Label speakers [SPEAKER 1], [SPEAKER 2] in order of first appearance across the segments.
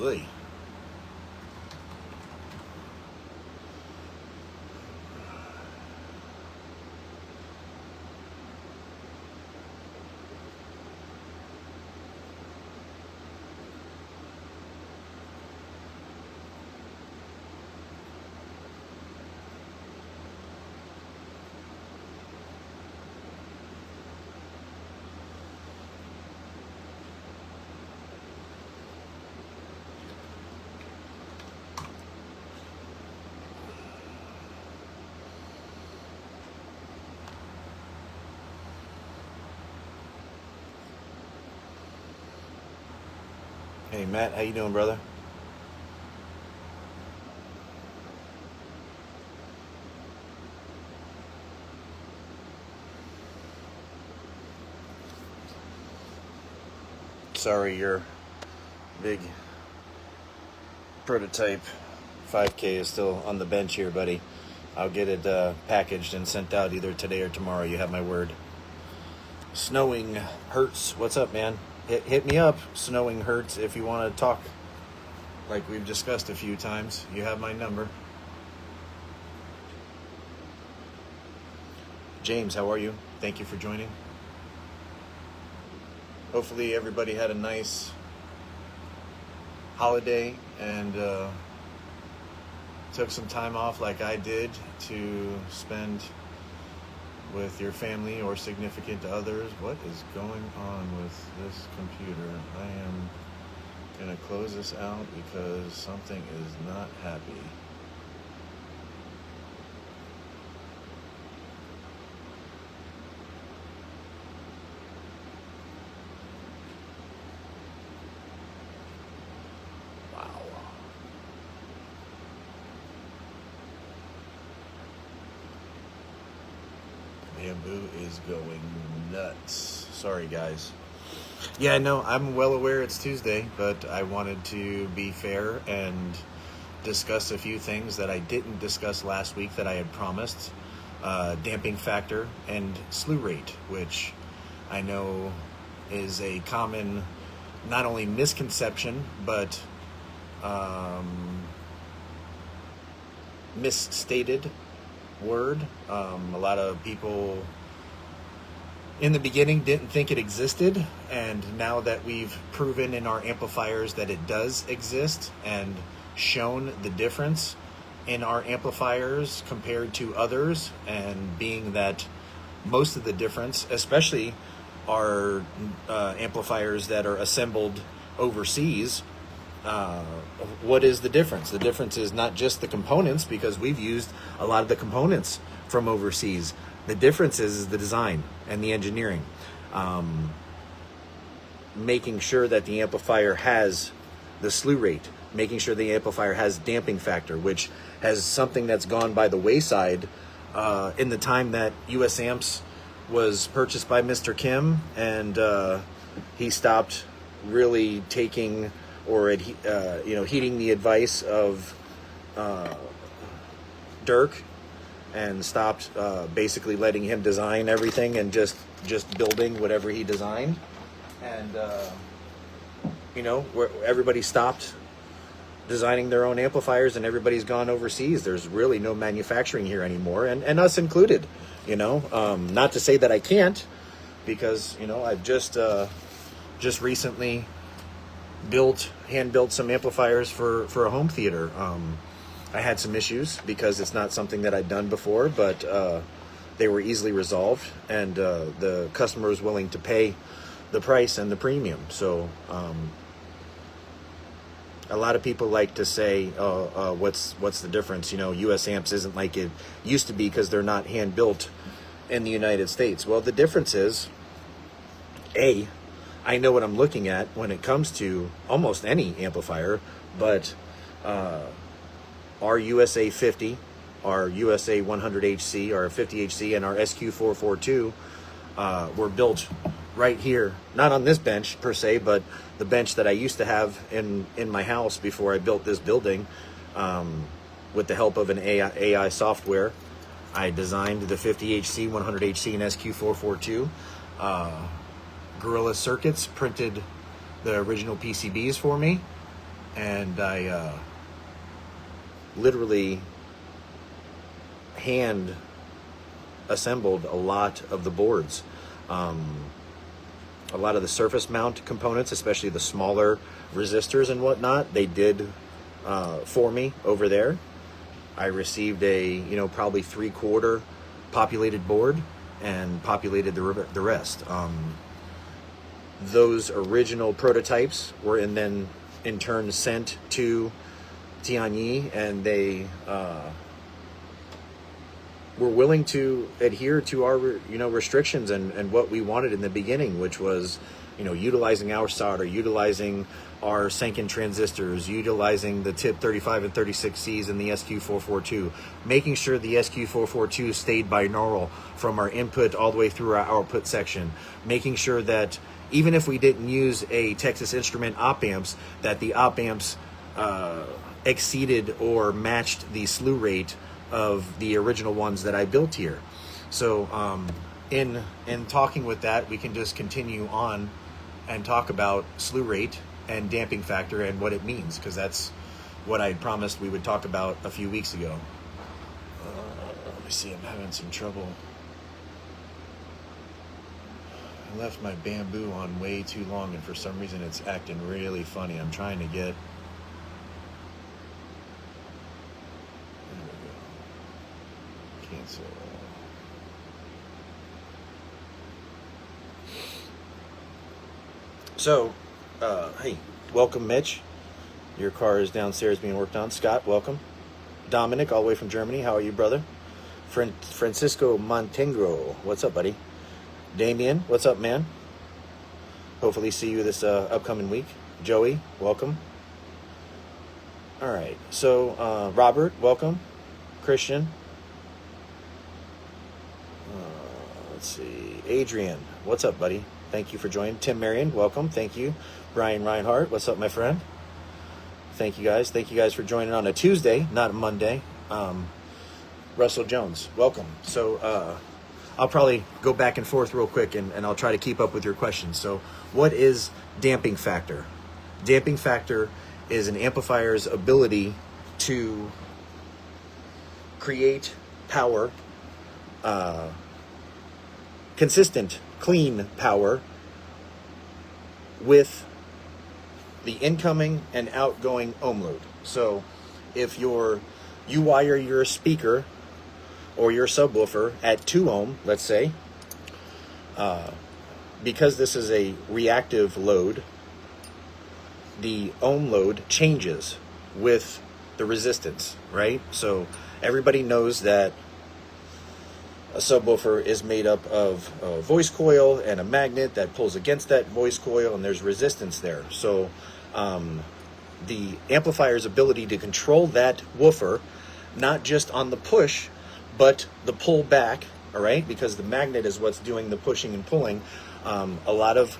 [SPEAKER 1] Oy. Hey Matt, how you doing, brother? Sorry, your big prototype 5K is still on the bench here, buddy. I'll get it packaged and sent out either today or tomorrow. You have my word. Snowing hurts. What's up, man? Hit me up. Snowing hurts if you want to talk. Like we've discussed a few times. You have my number. James, how are you? Thank you for joining. Hopefully everybody had a nice holiday and took some time off like I did to spend with your family or significant others. What is going on with this computer? I am gonna close this out because something is not happy. Bamboo is going nuts. Sorry, guys. Yeah, no, I'm well aware it's Tuesday, but I wanted to be fair and discuss a few things that I didn't discuss last week that I had promised. Damping factor and slew rate, which I know is a common, not only misconception, but misstated word. A lot of people in the beginning didn't think it existed, and now that we've proven in our amplifiers that it does exist and shown the difference in our amplifiers compared to others, and being that most of the difference, especially our amplifiers that are assembled overseas, what is the difference? The difference is not just the components, because we've used a lot of the components from overseas. The difference is the design and the engineering. Making sure that the amplifier has the slew rate, making sure the amplifier has damping factor, which has something that's gone by the wayside in the time that US Amps was purchased by Mr. Kim, and he stopped really taking or heeding the advice of Dirk, and stopped basically letting him design everything and just building whatever he designed. And where everybody stopped designing their own amplifiers and everybody's gone overseas. There's really no manufacturing here anymore, and us included. Not to say that I can't, because I've just recently hand built some amplifiers for a home theater. I had some issues because it's not something that I'd done before, but they were easily resolved, and the customer was willing to pay the price and the premium. So a lot of people like to say, what's the difference? US Amps isn't like it used to be because they're not hand built in the United States. Well, the difference is, I know what I'm looking at when it comes to almost any amplifier, but our USA 50, our USA 100HC, our 50HC, and our SQ442 were built right here, not on this bench per se, but the bench that I used to have in my house before I built this building. With the help of an AI software, I designed the 50HC, 100HC, and SQ442. Gorilla Circuits printed the original PCBs for me, and I literally hand assembled a lot of the boards. A lot of the surface mount components, especially the smaller resistors and whatnot, they did for me over there. I received a, probably 3/4 populated board and populated the rest. Those original prototypes were then in turn sent to Tianyi, and they were willing to adhere to our restrictions and what we wanted in the beginning, which was utilizing our solder, utilizing our Senken transistors, utilizing the TIP 35 and 36Cs and the SQ442, making sure the SQ442 stayed binaural from our input all the way through our output section, making sure that even if we didn't use a Texas Instrument op amps, that the op amps exceeded or matched the slew rate of the original ones that I built here. So in talking with that, we can just continue on and talk about slew rate and damping factor and what it means, because that's what I promised we would talk about a few weeks ago. Let me see, I'm having some trouble. I left my bamboo on way too long, and for some reason it's acting really funny. I'm trying to get... There we go. Cancel. So, hey, welcome, Mitch. Your car is downstairs being worked on. Scott, welcome. Dominic, all the way from Germany. How are you, brother? Francisco Montenegro, what's up, buddy? Damien, what's up, man? Hopefully see you this upcoming week. Joey, welcome. All right, so Robert, welcome. Christian. Let's see. Adrian, what's up, buddy? Thank you for joining. Tim Marion, welcome. Thank you. Brian Reinhardt, what's up, my friend? Thank you guys. Thank you guys for joining on a Tuesday, not a Monday. Russell Jones, welcome. So I'll probably go back and forth real quick, and I'll try to keep up with your questions. So what is damping factor? Damping factor is an amplifier's ability to create power, consistent, clean power with the incoming and outgoing ohm load. So if you wire your speaker or your subwoofer at 2 ohm, let's say, because this is a reactive load, the ohm load changes with the resistance, right? So everybody knows that a subwoofer is made up of a voice coil and a magnet that pulls against that voice coil, and there's resistance there. So the amplifier's ability to control that woofer, not just on the push, but the pull back, all right? Because the magnet is what's doing the pushing and pulling. A lot of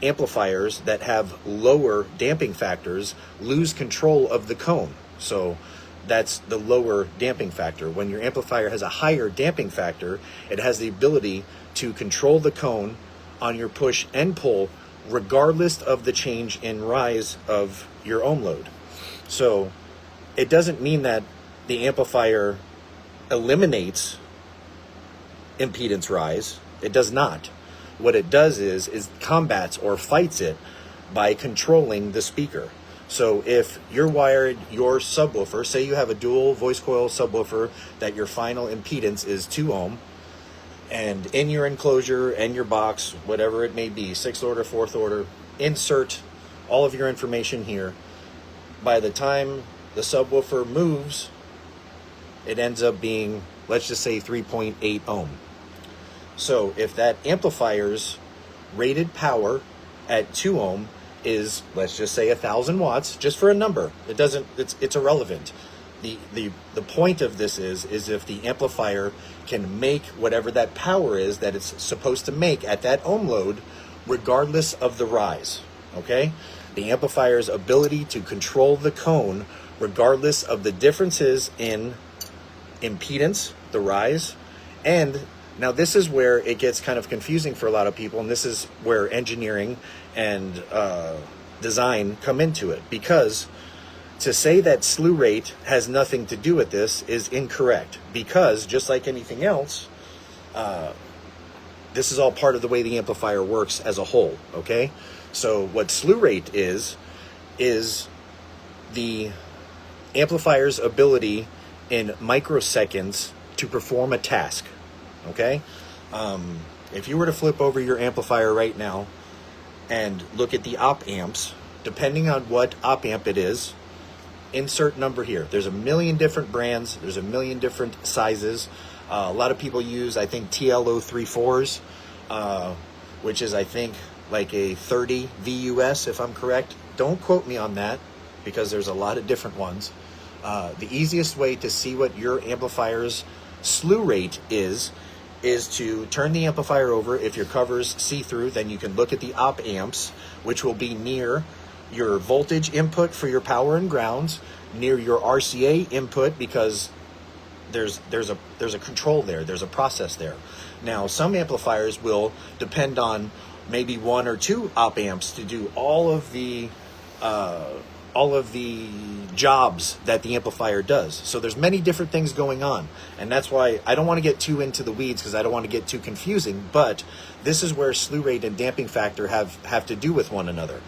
[SPEAKER 1] amplifiers that have lower damping factors lose control of the cone. So that's the lower damping factor. When your amplifier has a higher damping factor, it has the ability to control the cone on your push and pull, regardless of the change in rise of your ohm load. So it doesn't mean that the amplifier eliminates impedance rise. It does not. What it does is combats or fights it by controlling the speaker. So if you're wired your subwoofer, say you have a dual voice coil subwoofer that your final impedance is 2 ohm, and in your enclosure and your box, whatever it may be, 6th order, 4th order, insert all of your information here. By the time the subwoofer moves, it ends up being, let's just say, 3.8 ohm. So if that amplifier's rated power at 2 ohm is, let's just say, 1,000 watts, just for a number, it's irrelevant. The point of this is if the amplifier can make whatever that power is that it's supposed to make at that ohm load, regardless of the rise, okay? The amplifier's ability to control the cone, regardless of the differences in impedance, the rise. And now this is where it gets kind of confusing for a lot of people, and this is where engineering and design come into it, because to say that slew rate has nothing to do with this is incorrect, because just like anything else, this is all part of the way the amplifier works as a whole, okay? So what slew rate is the amplifier's ability in microseconds to perform a task, okay? If you were to flip over your amplifier right now and look at the op amps, depending on what op amp it is, insert number here. There's a million different brands. There's a million different sizes. A lot of people use, I think, TL034s, which is, I think, like a 30 VUS, if I'm correct. Don't quote me on that, because there's a lot of different ones. The easiest way to see what your amplifier's slew rate is to turn the amplifier over. If your cover's see-through, then you can look at the op amps, which will be near your voltage input for your power and grounds, near your RCA input, because there's a control there, there's a process there. Now, some amplifiers will depend on maybe one or two op amps to do all of the jobs that the amplifier does. So there's many different things going on, and that's why I don't want to get too into the weeds, because I don't want to get too confusing. But this is where slew rate and damping factor have to do with one another.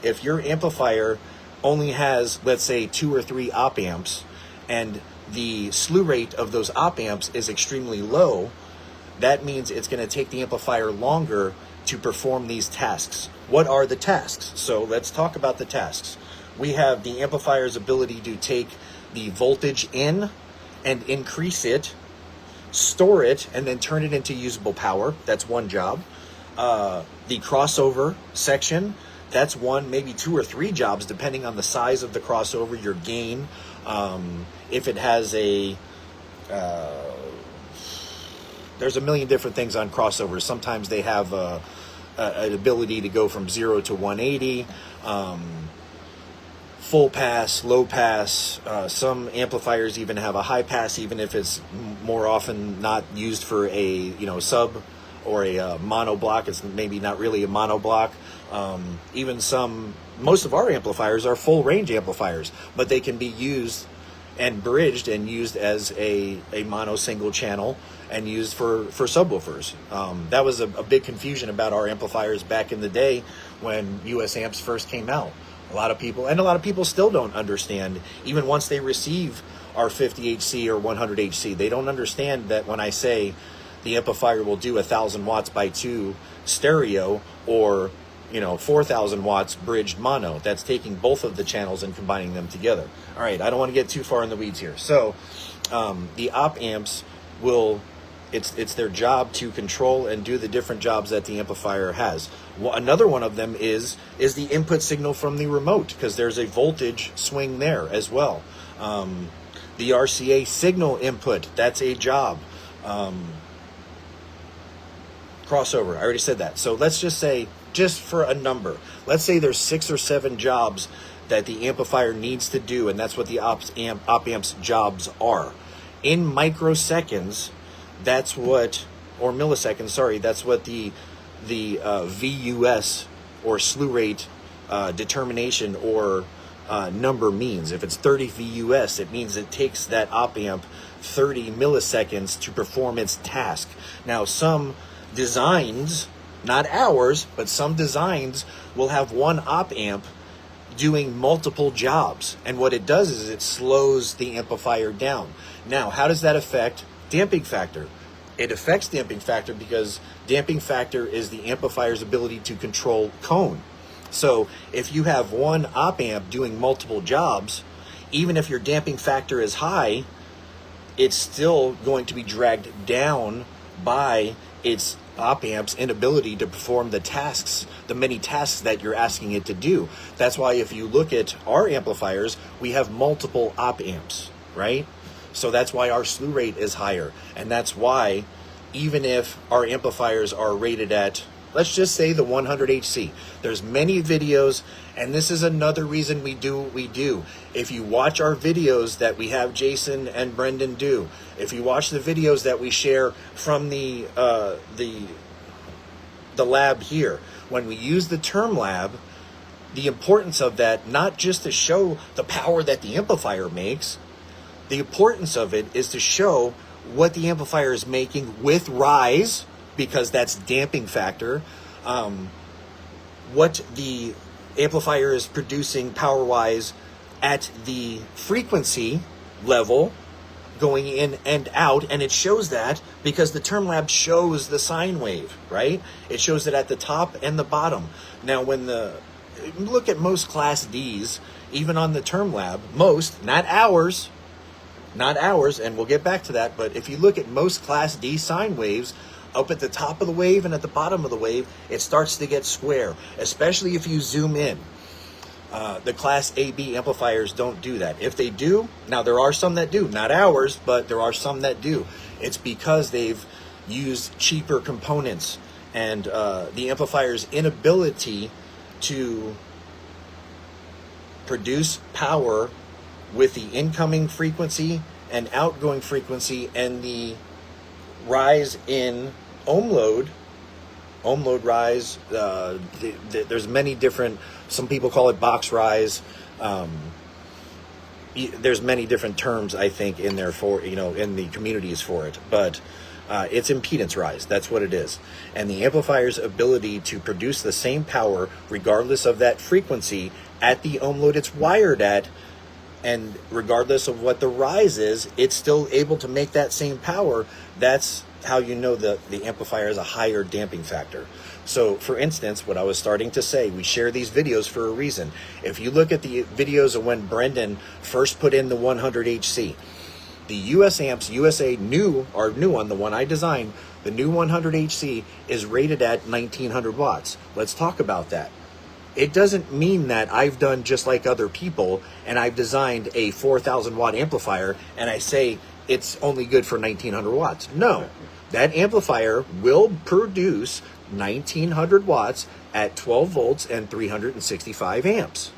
[SPEAKER 1] If your amplifier only has, let's say, 2 or 3 op amps, and the slew rate of those op amps is extremely low, that means it's going to take the amplifier longer to perform these tasks. What are the tasks? So let's talk about the tasks. We have the amplifier's ability to take the voltage in and increase it, store it, and then turn it into usable power. That's one job. The crossover section, that's one, maybe 2 or 3 jobs, depending on the size of the crossover, your gain. If it has there's a million different things on crossovers. Sometimes they have an ability to go from 0 to 180, full pass, low pass. Some amplifiers even have a high pass, even if it's more often not used for a sub or a mono block. It's maybe not really a mono block. Most of our amplifiers are full range amplifiers, but they can be used and bridged and used as a mono single channel and used for subwoofers. That was a big confusion about our amplifiers back in the day when US amps first came out. A lot of people still don't understand, even once they receive our 50HC or 100HC, they don't understand that when I say the amplifier will do 1,000 watts by 2 stereo, or 4,000 watts bridged mono. That's taking both of the channels and combining them together. All right, I don't want to get too far in the weeds here. So the op amps it's their job to control and do the different jobs that the amplifier has. Another one of them is the input signal from the remote, because there's a voltage swing there as well. The RCA signal input, that's a job. Crossover, I already said that. So let's just say, just for a number, let's say there's 6 or 7 jobs that the amplifier needs to do, and that's what the op amps jobs are. In microseconds, that's what, or milliseconds, sorry, that's what the VUS or slew rate determination or number means. If it's 30 VUS, it means it takes that op amp 30 milliseconds to perform its task. Now, some designs, not ours, but some designs will have one op amp doing multiple jobs, and what it does is it slows the amplifier down. Now, how does that affect damping factor? It affects damping factor because damping factor is the amplifier's ability to control cone. So if you have one op amp doing multiple jobs, even if your damping factor is high, it's still going to be dragged down by its op amp's inability to perform the tasks, the many tasks that you're asking it to do. That's why if you look at our amplifiers, we have multiple op amps, right? So that's why our slew rate is higher. And that's why even if our amplifiers are rated at, let's just say, the 100HC, there's many videos, and this is another reason we do what we do. If you watch our videos that we have Jason and Brendan do, if you watch the videos that we share from the lab here, when we use the term lab, the importance of that, not just to show the power that the amplifier makes, the importance of it is to show what the amplifier is making with rise, because that's damping factor, what the amplifier is producing power-wise at the frequency level, going in and out, and it shows that because the TermLab shows the sine wave, right? It shows it at the top and the bottom. Now, when look at most Class Ds, even on the TermLab, most, not ours, and we'll get back to that, but if you look at most Class D sine waves, up at the top of the wave and at the bottom of the wave, it starts to get square, especially if you zoom in. The Class AB amplifiers don't do that. If they do, now there are some that do, not ours, but there are some that do. It's because they've used cheaper components, and the amplifier's inability to produce power with the incoming frequency and outgoing frequency and the rise in ohm load rise. There's many different, some people call it box rise. There's many different terms, I think, in there for, in the communities for it, but it's impedance rise. That's what it is. And the amplifier's ability to produce the same power regardless of that frequency at the ohm load it's wired at, and regardless of what the rise is, it's still able to make that same power. That's how you know the amplifier has a higher damping factor. So, for instance, what I was starting to say, we share these videos for a reason. If you look at the videos of when Brendan first put in the 100HC, the US Amps USA new one, the one I designed, the new 100HC is rated at 1900 watts. Let's talk about that. It doesn't mean that I've done just like other people and I've designed a 4,000 watt amplifier and I say it's only good for 1900 watts. No, that amplifier will produce 1900 watts at 12 volts and 365 amps.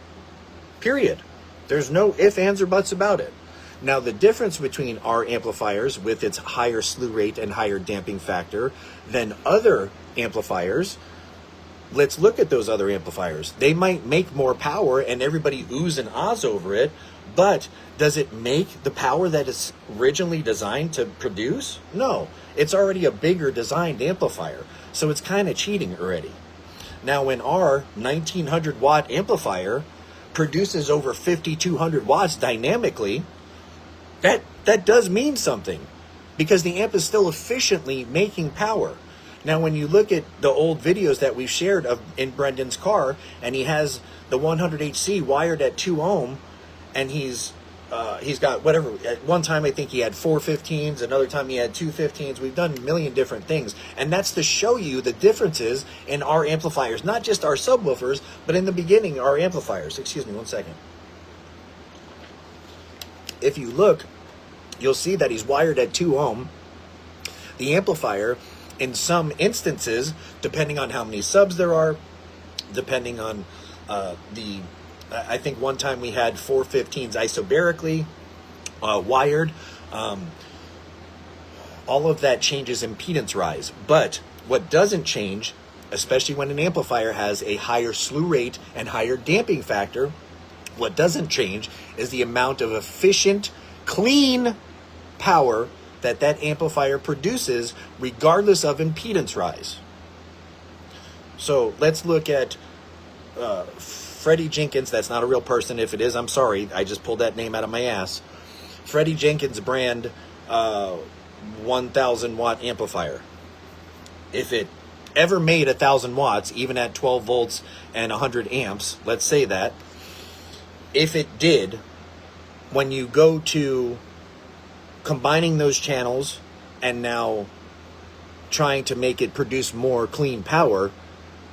[SPEAKER 1] Period. There's no ifs, ands, or buts about it. Now, the difference between our amplifiers with its higher slew rate and higher damping factor than other amplifiers, let's look at those other amplifiers. They might make more power and everybody oohs and ahs over it, but does it make the power that it's originally designed to produce? No, it's already a bigger designed amplifier, so it's kind of cheating already. Now, when our 1900 watt amplifier produces over 5200 watts dynamically, that does mean something, because the amp is still efficiently making power. Now, when you look at the old videos that we've shared in Brendan's car, and he has the 100HC wired at 2 ohm, and he's got whatever, at one time I think he had 4 15s, another time he had 2 15s. We've done a million different things, and that's to show you the differences in our amplifiers, not just our subwoofers, but in the beginning, our amplifiers. Excuse me one second. If you look, you'll see that he's wired at 2 ohm. The amplifier, in some instances, depending on how many subs there are, depending on I think one time we had 4 15s isobarically wired. All of that changes impedance rise. But what doesn't change, especially when an amplifier has a higher slew rate and higher damping factor, what doesn't change is the amount of efficient, clean power that amplifier produces regardless of impedance rise. So let's look at Freddie Jenkins. That's not a real person. If it is, I'm sorry. I just pulled that name out of my ass. Freddie Jenkins brand 1000 watt amplifier. If it ever made 1000 watts, even at 12 volts and 100 amps, let's say that, if it did, when you go to combining those channels and now trying to make it produce more clean power,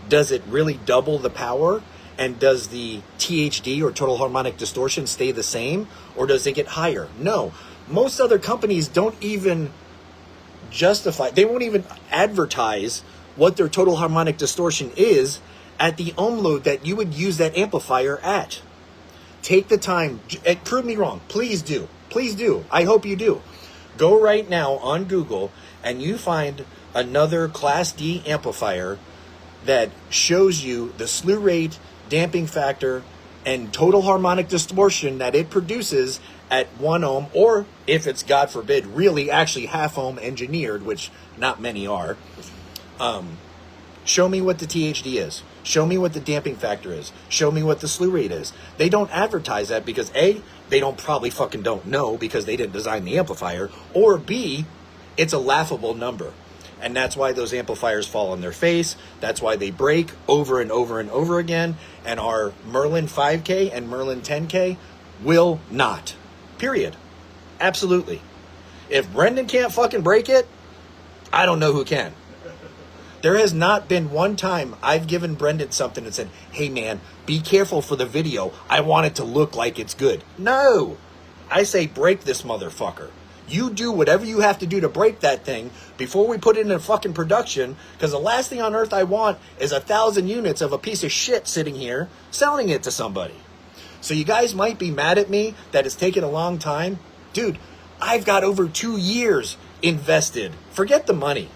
[SPEAKER 1] does it really double the power? And does the THD, or total harmonic distortion, stay the same? Or does it get higher? No. Most other companies don't even justify, they won't even advertise what their total harmonic distortion is at the ohm load that you would use that amplifier at. Take the time, and prove me wrong. Please do. Please do. I hope you do. Go right now on Google and you find another Class D amplifier that shows you the slew rate, damping factor, and total harmonic distortion that it produces at 1 ohm, or if it's, God forbid, really actually half ohm engineered, which not many are, show me what the THD is. Show me what the damping factor is. Show me what the slew rate is. They don't advertise that because A, they don't know because they didn't design the amplifier, or B, it's a laughable number. And that's why those amplifiers fall on their face. That's why they break over and over and over again. And our Merlin 5K and Merlin 10K will not. Period. Absolutely. If Brendan can't fucking break it, I don't know who can. There has not been one time I've given Brendan something and said, hey man, be careful for the video. I want it to look like it's good. No. I say break this motherfucker. You do whatever you have to do to break that thing before we put it in fucking production, because the last thing on earth I want is 1,000 units of a piece of shit sitting here selling it to somebody. So you guys might be mad at me that it's taken a long time. Dude, I've got over 2 years invested. Forget the money.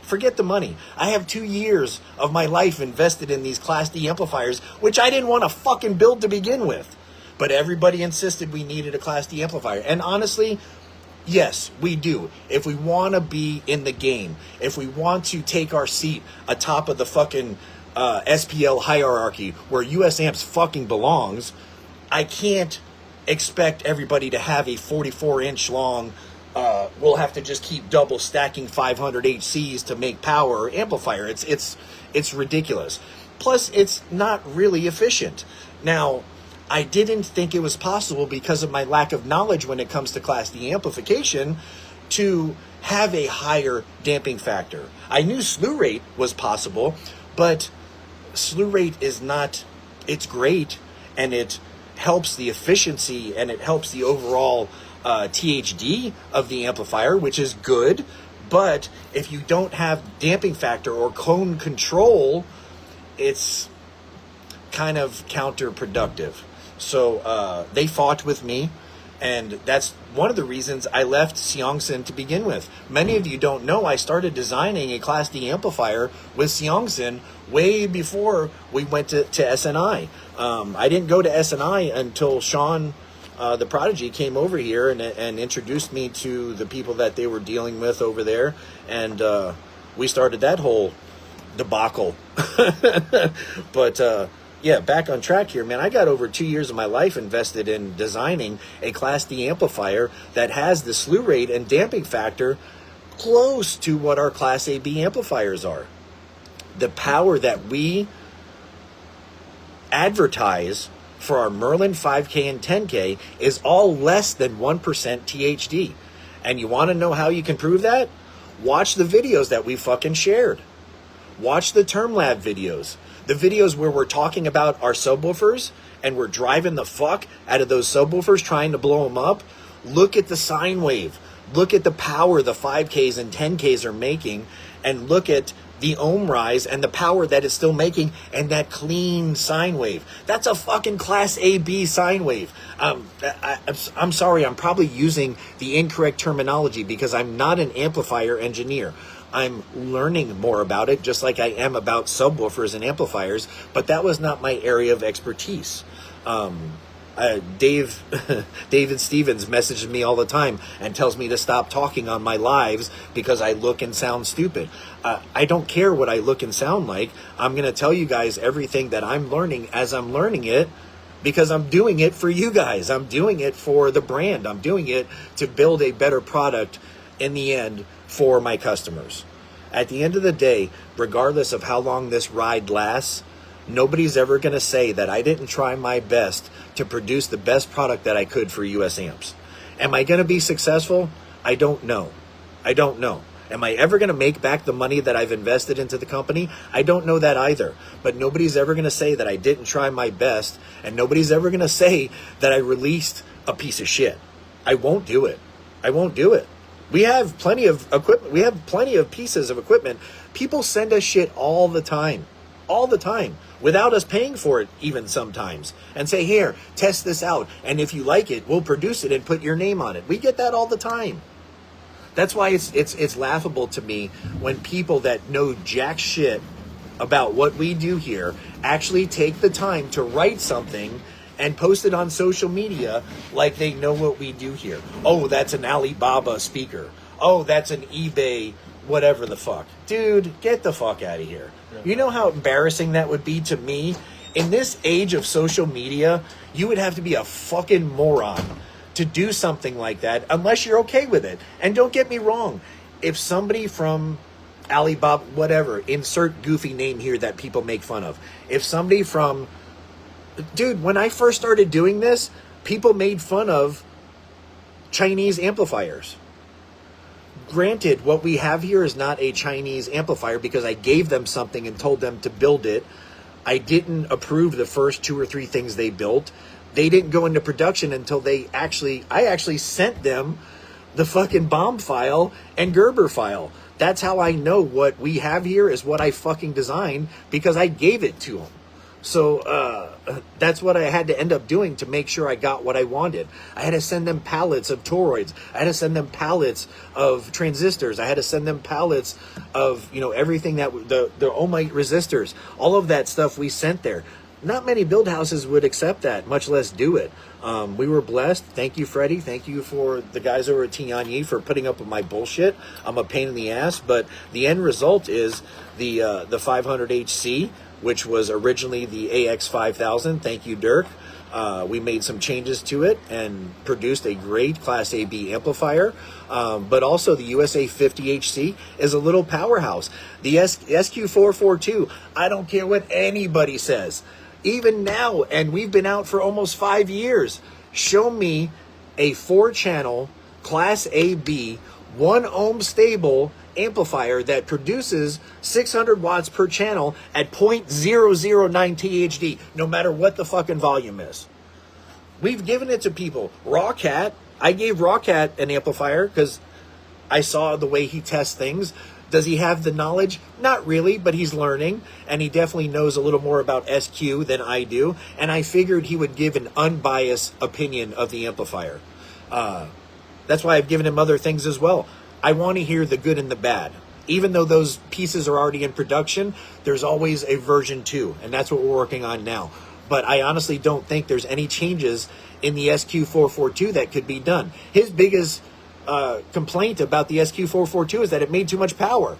[SPEAKER 1] I have 2 years of my life invested in these Class D amplifiers, which I didn't want to fucking build to begin with. But everybody insisted we needed a Class D amplifier. And honestly, yes, we do. If we want to be in the game, if we want to take our seat atop of the fucking SPL hierarchy where US Amps fucking belongs, I can't expect everybody to have a 44-inch long, we'll have to just keep double stacking 500 HCs to make power amplifier. It's ridiculous. Plus, it's not really efficient. Now, I didn't think it was possible because of my lack of knowledge when it comes to Class D amplification to have a higher damping factor. I knew slew rate was possible, but slew rate is not, it's great and it helps the efficiency and it helps the overall THD of the amplifier, which is good. But if you don't have damping factor or cone control, it's kind of counterproductive. So they fought with me, and that's one of the reasons I left Seongson to begin with. Many of you don't know I started designing a Class D amplifier with Seongson way before we went to SNI. I didn't go to SNI until Sean, the Prodigy, came over here and introduced me to the people that they were dealing with over there, and we started that whole debacle. But yeah, back on track here, man. I got over 2 years of my life invested in designing a Class D amplifier that has the slew rate and damping factor close to what our Class AB amplifiers are. The power that we advertise for our Merlin 5K and 10K is all less than 1% THD. And you want to know how you can prove that? Watch the videos that we fucking shared. Watch the Term Lab videos. The videos where we're talking about our subwoofers and we're driving the fuck out of those subwoofers trying to blow them up. Look at the sine wave. Look at the power the 5Ks and 10Ks are making, and look at the ohm rise and the power that it's still making and that clean sine wave. That's a fucking Class AB sine wave. I'm sorry, I'm probably using the incorrect terminology because I'm not an amplifier engineer. I'm learning more about it, just like I am about subwoofers and amplifiers, but that was not my area of expertise. David Stevens messages me all the time and tells me to stop talking on my lives because I look and sound stupid. I don't care what I look and sound like. I'm going to tell you guys everything that I'm learning as I'm learning it, because I'm doing it for you guys. I'm doing it for the brand. I'm doing it to build a better product in the end for my customers. At the end of the day, regardless of how long this ride lasts, nobody's ever going to say that I didn't try my best to produce the best product that I could for US Amps. Am I going to be successful? I don't know. I don't know. Am I ever going to make back the money that I've invested into the company? I don't know that either. But nobody's ever going to say that I didn't try my best, and nobody's ever going to say that I released a piece of shit. I won't do it. I won't do it. We have plenty of equipment. We have plenty of pieces of equipment. People send us shit all the time, without us paying for it even sometimes, and say, here, test this out, and if you like it, we'll produce it and put your name on it. We get that all the time. That's why it's laughable to me when people that know jack shit about what we do here actually take the time to write something and post it on social media like they know what we do here. Oh, that's an Alibaba speaker. Oh, that's an eBay whatever the fuck. Dude, get the fuck out of here. You know how embarrassing that would be to me? In this age of social media, you would have to be a fucking moron to do something like that unless you're okay with it. And don't get me wrong, if somebody from Alibaba, whatever, insert goofy name here that people make fun of. If somebody from... Dude, when I first started doing this, people made fun of Chinese amplifiers. Granted, what we have here is not a Chinese amplifier because I gave them something and told them to build it. I didn't approve the first 2 or 3 things they built. They didn't go into production until I actually sent them the fucking BOM file and Gerber file. That's how I know what we have here is what I fucking designed because I gave it to them. So that's what I had to end up doing to make sure I got what I wanted. I had to send them pallets of toroids. I had to send them pallets of transistors. I had to send them pallets of, everything that the ohmite resistors. All of that stuff we sent there. Not many build houses would accept that, much less do it. We were blessed. Thank you, Freddie. Thank you for the guys over at Tianyi for putting up with my bullshit. I'm a pain in the ass, but the end result is the 500HC, which was originally the AX5000. Thank you, Dirk. We made some changes to it and produced a great Class AB amplifier. But also the USA 50HC is a little powerhouse. The SQ442, I don't care what anybody says. Even now, and we've been out for almost 5 years, show me a 4-channel Class AB 1 ohm stable amplifier that produces 600 watts per channel at 0.009 THD, no matter what the fucking volume is. We've given it to people. Rawcat, I gave Rawcat an amplifier because I saw the way he tests things. Does he have the knowledge? Not really, but he's learning, and he definitely knows a little more about SQ than I do, and I figured he would give an unbiased opinion of the amplifier. That's why I've given him other things as well. I want to hear the good and the bad. Even though those pieces are already in production, there's always a version 2, and that's what we're working on now. But I honestly don't think there's any changes in the SQ442 that could be done. His biggest complaint about the SQ442 is that it made too much power.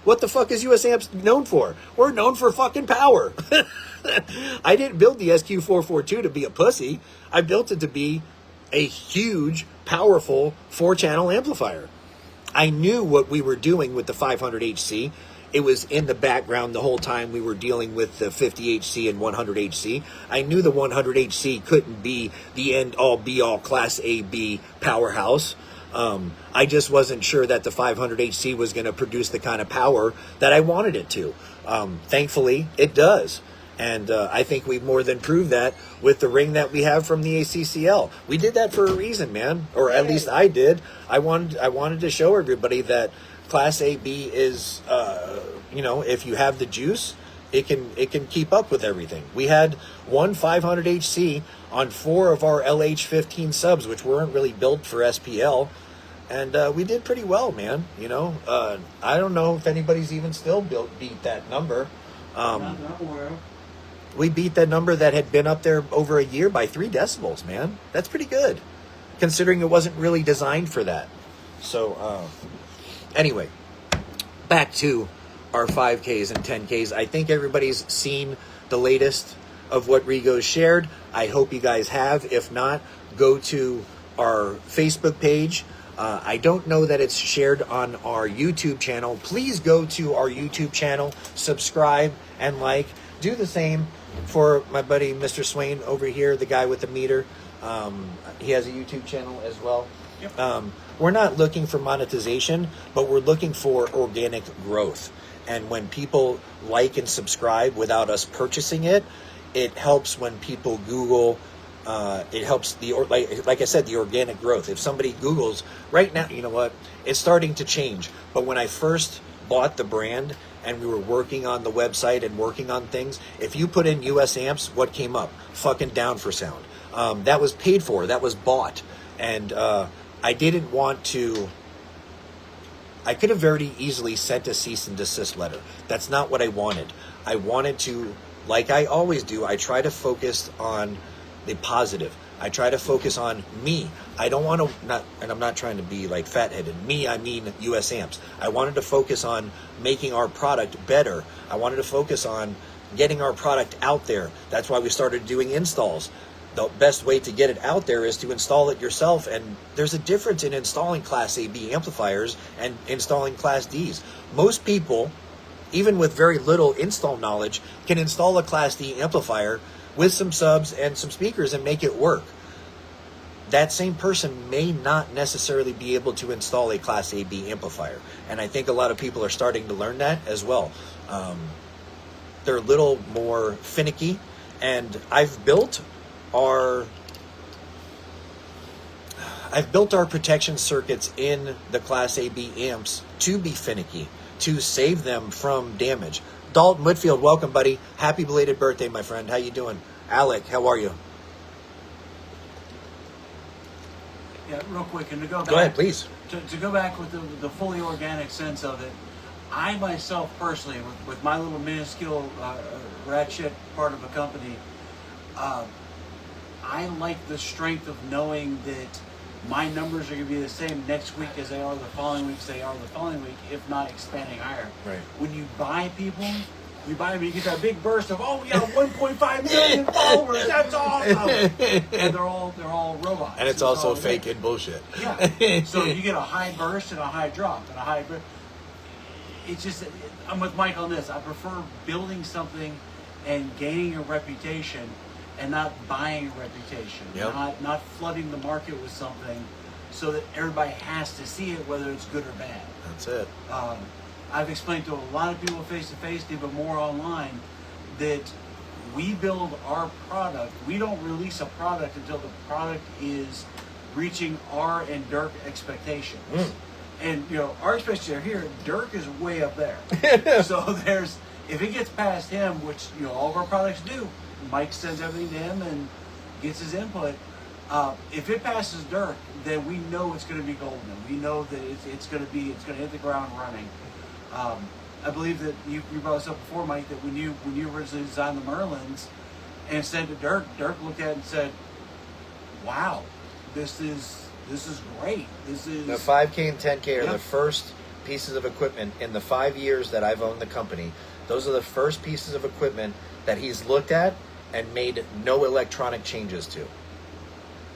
[SPEAKER 1] What the fuck is US Amps known for? We're known for fucking power. I didn't build the SQ442 to be a pussy. I built it to be a huge, powerful 4-channel amplifier. I knew what we were doing with the 500HC. It was in the background the whole time we were dealing with the 50HC and 100HC. I knew the 100HC couldn't be the end-all, be-all Class AB powerhouse. I just wasn't sure that the 500HC was going to produce the kind of power that I wanted it to. Thankfully, it does. And I think we've more than proved that with the ring that we have from the ACCL. We did that for a reason, man. Or at least I did. I wanted to show everybody that Class AB is, if you have the juice, it can keep up with everything. We had one 500HC on 4 of our LH15 subs, which weren't really built for SPL. And we did pretty well, man. I don't know if anybody's even still beat that number. We beat that number that had been up there over a year by 3 decibels, man. That's pretty good, considering it wasn't really designed for that. So, anyway, back to our 5Ks and 10Ks. I think everybody's seen the latest of what Rigo's shared. I hope you guys have. If not, go to our Facebook page. I don't know that it's shared on our YouTube channel. Please go to our YouTube channel, subscribe, and like. Do the same for my buddy Mr. Swain over here, the guy with the meter. He has a YouTube channel as well. Yep. We're not looking for monetization, but we're looking for organic growth. And when people like and subscribe without us purchasing it, it helps when people Google. It helps like I said, the organic growth. If somebody Googles right now, you know what? It's starting to change. But when I first bought the brand and we were working on the website and working on things, if you put in US Amps, what came up? Fucking Down for Sound. That was paid for. That was bought. And I didn't want to... I could have very easily sent a cease and desist letter. That's not what I wanted. I wanted to, like I always do, I try to focus on the positive. I try to focus on me. I don't want to, and I'm not trying to be like fat-headed. Me, I mean US Amps. I wanted to focus on making our product better. I wanted to focus on getting our product out there. That's why we started doing installs. The best way to get it out there is to install it yourself, and there's a difference in installing Class AB amplifiers and installing Class Ds. Most people, even with very little install knowledge, can install a Class D amplifier with some subs and some speakers and make it work. That same person may not necessarily be able to install a Class AB amplifier, and I think a lot of people are starting to learn that as well. They're a little more finicky, and I've built our protection circuits in the Class AB amps to be finicky, to save them from damage. Dalton Whitfield, welcome, buddy. Happy belated birthday, my friend. How you doing? Alec, how are you?
[SPEAKER 2] Yeah, real quick, and to go back.
[SPEAKER 1] Go ahead, please.
[SPEAKER 2] To go back with the fully organic sense of it, I myself personally, with my little minuscule rat shit part of a company, I like the strength of knowing that my numbers are going to be the same next week as they are the following week, if not expanding higher.
[SPEAKER 1] Right.
[SPEAKER 2] When you buy people, you get that big burst of, oh, we got 1.5 million followers. That's awesome. And they're all robots.
[SPEAKER 1] And it's also fake and bullshit.
[SPEAKER 2] Yeah. So you get a high burst and a high drop and a high. It's just, I'm with Mike on this. I prefer building something and gaining a reputation and not buying a reputation.
[SPEAKER 1] Yep.
[SPEAKER 2] Not flooding the market with something so that everybody has to see it, whether it's good or bad.
[SPEAKER 1] That's it.
[SPEAKER 2] I've explained to a lot of people face to face, even more online, that we build our product. We don't release a product until the product is reaching our and Dirk expectations. And our expectations are here. Dirk is way up there. So if it gets past him, which all of our products do, Mike sends everything to him and gets his input. If it passes Dirk, then we know it's going to be golden. We know that it's going to hit the ground running. I believe that you brought this up before, Mike, that when you originally designed the Merlins and sent it to Dirk, Dirk looked at it and said, "Wow, this is great. This is."
[SPEAKER 1] The 5K and 10K are the first pieces of equipment in the 5 years that I've owned the company. Those are the first pieces of equipment that he's looked at and made no electronic changes to.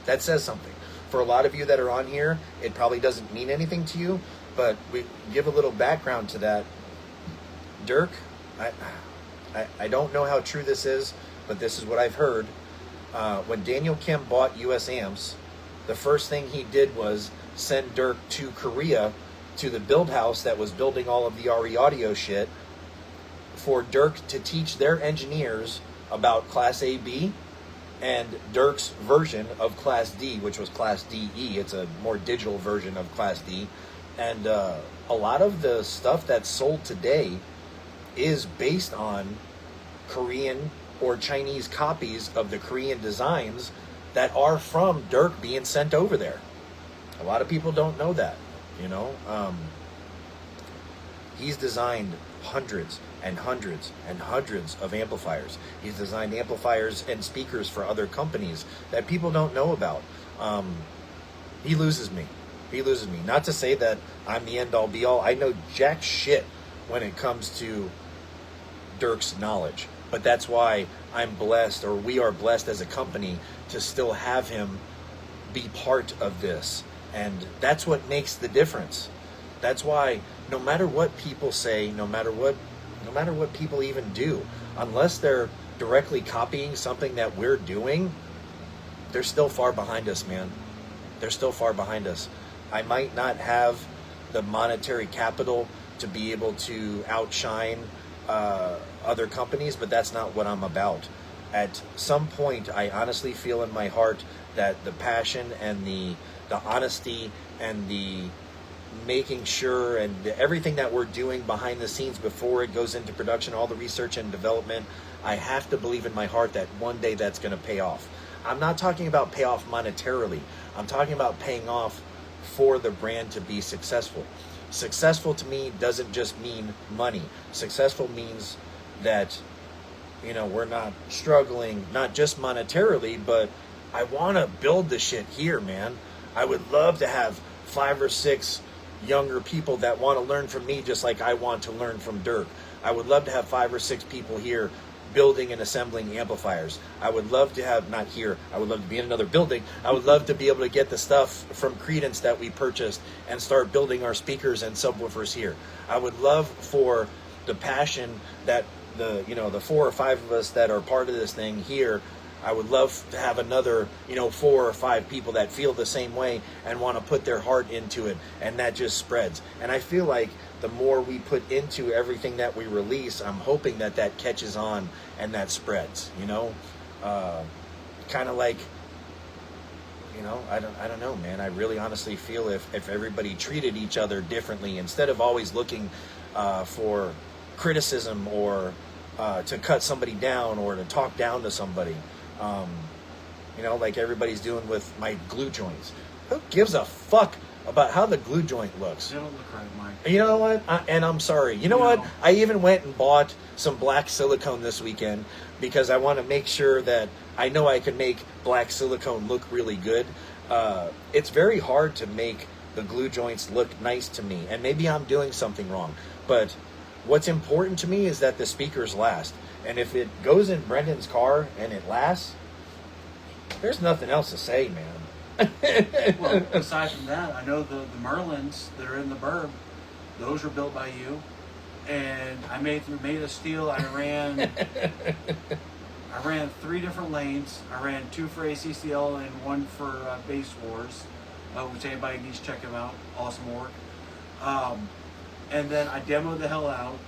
[SPEAKER 1] That says something. For a lot of you that are on here, it probably doesn't mean anything to you, but we give a little background to that. Dirk, I don't know how true this is, but this is what I've heard. When Daniel Kim bought US Amps, the first thing he did was send Dirk to Korea to the build house that was building all of the RE audio shit for Dirk to teach their engineers about Class AB and Dirk's version of Class D, which was Class DE. It's a more digital version of Class D. And a lot of the stuff that's sold today is based on Korean or Chinese copies of the Korean designs that are from Dirk being sent over there. A lot of people don't know that, He's designed hundreds and hundreds and hundreds of amplifiers. He's designed amplifiers and speakers for other companies that people don't know about. He loses me. Not to say that I'm the end all be all. I know jack shit when it comes to Dirk's knowledge. But that's why I'm blessed, or we are blessed as a company, to still have him be part of this. And that's what makes the difference. That's why no matter what people say, no matter what people even do, unless they're directly copying something that we're doing, they're still far behind us, man. They're still far behind us. I might not have the monetary capital to be able to outshine other companies, but that's not what I'm about. At some point, I honestly feel in my heart that the passion and the honesty and the making sure and everything that we're doing behind the scenes before it goes into production, all the research and development, I have to believe in my heart that one day that's going to pay off. I'm not talking about pay off monetarily. I'm talking about paying off for the brand to be successful. Successful to me doesn't just mean money. Successful means that, we're not struggling, not just monetarily, but I want to build the shit here, man. I would love to have 5 or 6 younger people that want to learn from me just like I want to learn from Dirk. I would love to have 5 or 6 people here building and assembling amplifiers. I would love to have, not here, I would love to be in another building. I would love to be able to get the stuff from Credence that we purchased and start building our speakers and subwoofers here. I would love for the passion that the 4 or 5 of us that are part of this thing here, I would love to have another 4 or 5 people that feel the same way and want to put their heart into it, and that just spreads. And I feel like the more we put into everything that we release, I'm hoping that catches on and that spreads, kind of like, I don't know, man. I really honestly feel if everybody treated each other differently, instead of always looking for criticism or to cut somebody down or to talk down to somebody, like everybody's doing with my glue joints. Who gives a fuck about how the glue joint looks?
[SPEAKER 2] They don't look right, Mike.
[SPEAKER 1] You know what? And I'm sorry. You know what? I even went and bought some black silicone this weekend because I want to make sure that I know I can make black silicone look really good. It's very hard to make the glue joints look nice to me, and maybe I'm doing something wrong. But what's important to me is that the speakers last. And if it goes in Brendan's car and it lasts, there's nothing else to say, man.
[SPEAKER 2] Well, aside from that, I know the Merlins that are in the Burb, those were built by you. And I made of steel. I ran 3 different lanes. I ran 2 for ACCL and 1 for Bass Wars, which anybody needs to check them out. Awesome work. And then I demoed the hell out.